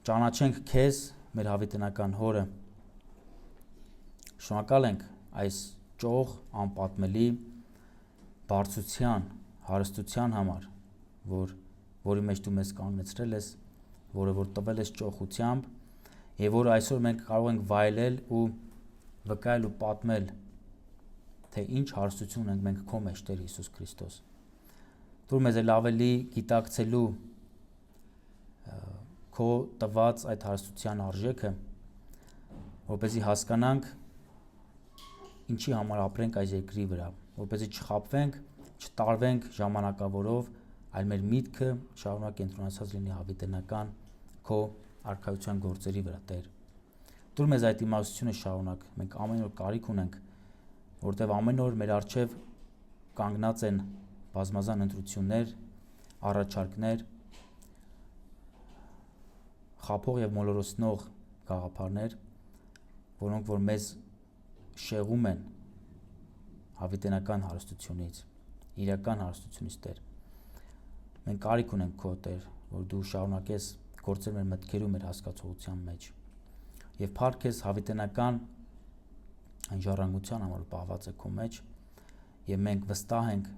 ճանաչենք քեզ, մեր հավիտենական Հորը։ Շնորհակալ ենք այս ճոխ անպատմելի բարձրության, հարստության համար, որի մեջ դու մեզ կանգնեցրել ես, որը որ տվել ես ճոխությամբ, եւ որը այսօր մենք կարող ենք վայելել ու վկայել ու պատմել, թե ինչ հարստություն ունենք մենք քո մեջ, Տեր Հիսուս Քրիստոս։ Թող մեզ էլ ավելի գիտակցելու քո տված այդ հարստության արժեքը, որպեսզի հասկանանք ինչի համար ապրենք այս երկրի վրա, որպեսզի չխաբվենք, չտարվենք ժամանակավորով, այլ մեր միտքը շարունակ կենտրոնացած լինի հավիտենական քո արքայության գործերի վրա, Տեր։ Թող մեզ այդ իմաստությունը շարունակ, մենք ամեն օր կարիք ունենք, որտեղ ամեն օր մեր առջև կանգնած են բազմազան ընտրություններ, առաջարկներ, խափող եւ մոլորոսնող գաղափարներ, որոնք որ մեզ շեղում են հավիտենական հարստությունից, իրական հարստությունից, Տեր։ Մենք կարիք ունենք քո, Տեր, որ դու շարունակես գործել մեր մտքերում, մեր հասկացողության մեջ եւ փառքես հավիտենական այն ժառանգության համար պահված է քո մեջ եւ մենք վստահ ենք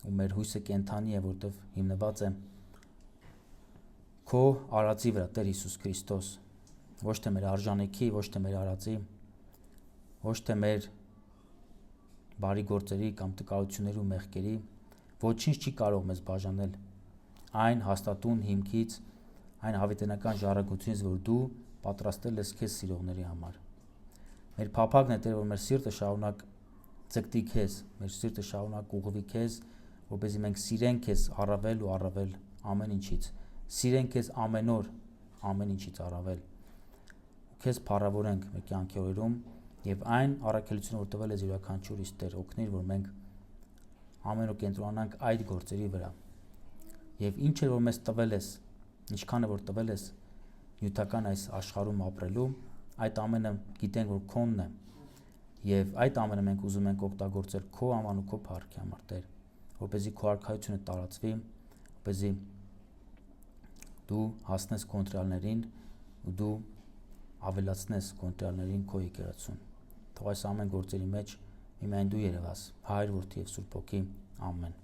ու մեր հույսը կենթանի է, որտեղ հիմնված է քո արածի վրա, Տեր Հիսուս Քրիստոս, ոչ թե մեր արժանիքի, ոչ թե մեր արածի, ոչ թե մեր բարի գործերի կամ տկարությունների ու մեղքերի, ոչինչ չի կարող մեզ բաժանել այն հաստատուն հիմքից, այն հավիտենական ժառանգությունից, որ դու պատրաստել ես քեզ սիրողների համար։ Մեր փափագն է, Տեր, որ մեր սիրտը շարունակ ձգտի քեզ, մեր սիրտը շարունակ ուղղվի քեզ, որպեսզի մենք սիրենք քեզ առավել ու առավել ամեն ինչից, սիրենք քեզ ամեն օր, ամեն ինչից առավել։ Քեզ փառավորենք մեր կյանքի օրերում եւ այն առաքելությունը, որ տվել ես յուրաքանչյուրիս, Տեր, օգնիր, որ մենք ամեն օր կենտրոնանանք այդ գործերի վրա։ Եվ ինչ է որ մեզ տվել ես, ինչքան է որ տվել ես նյութական այս աշխարհում ապրելու, այդ ամենը գիտենք, որ քոնն է, եւ այդ ամենը մենք ուզում ենք օգտագործել քո անվան ու քո փառքի համար, Տեր, որպեսզի քո արքայությունը տարածվի, որպեսզի դու հասնես քո ընտրյալներին ու դու ավելացնես քո ընտրյալներին քո եկեղեցուն։ Թող այս ամեն գործերի մեջ միայն դու երևաս, Հայր, Որդի եւ Սուրբ Հոգի։ Ամեն։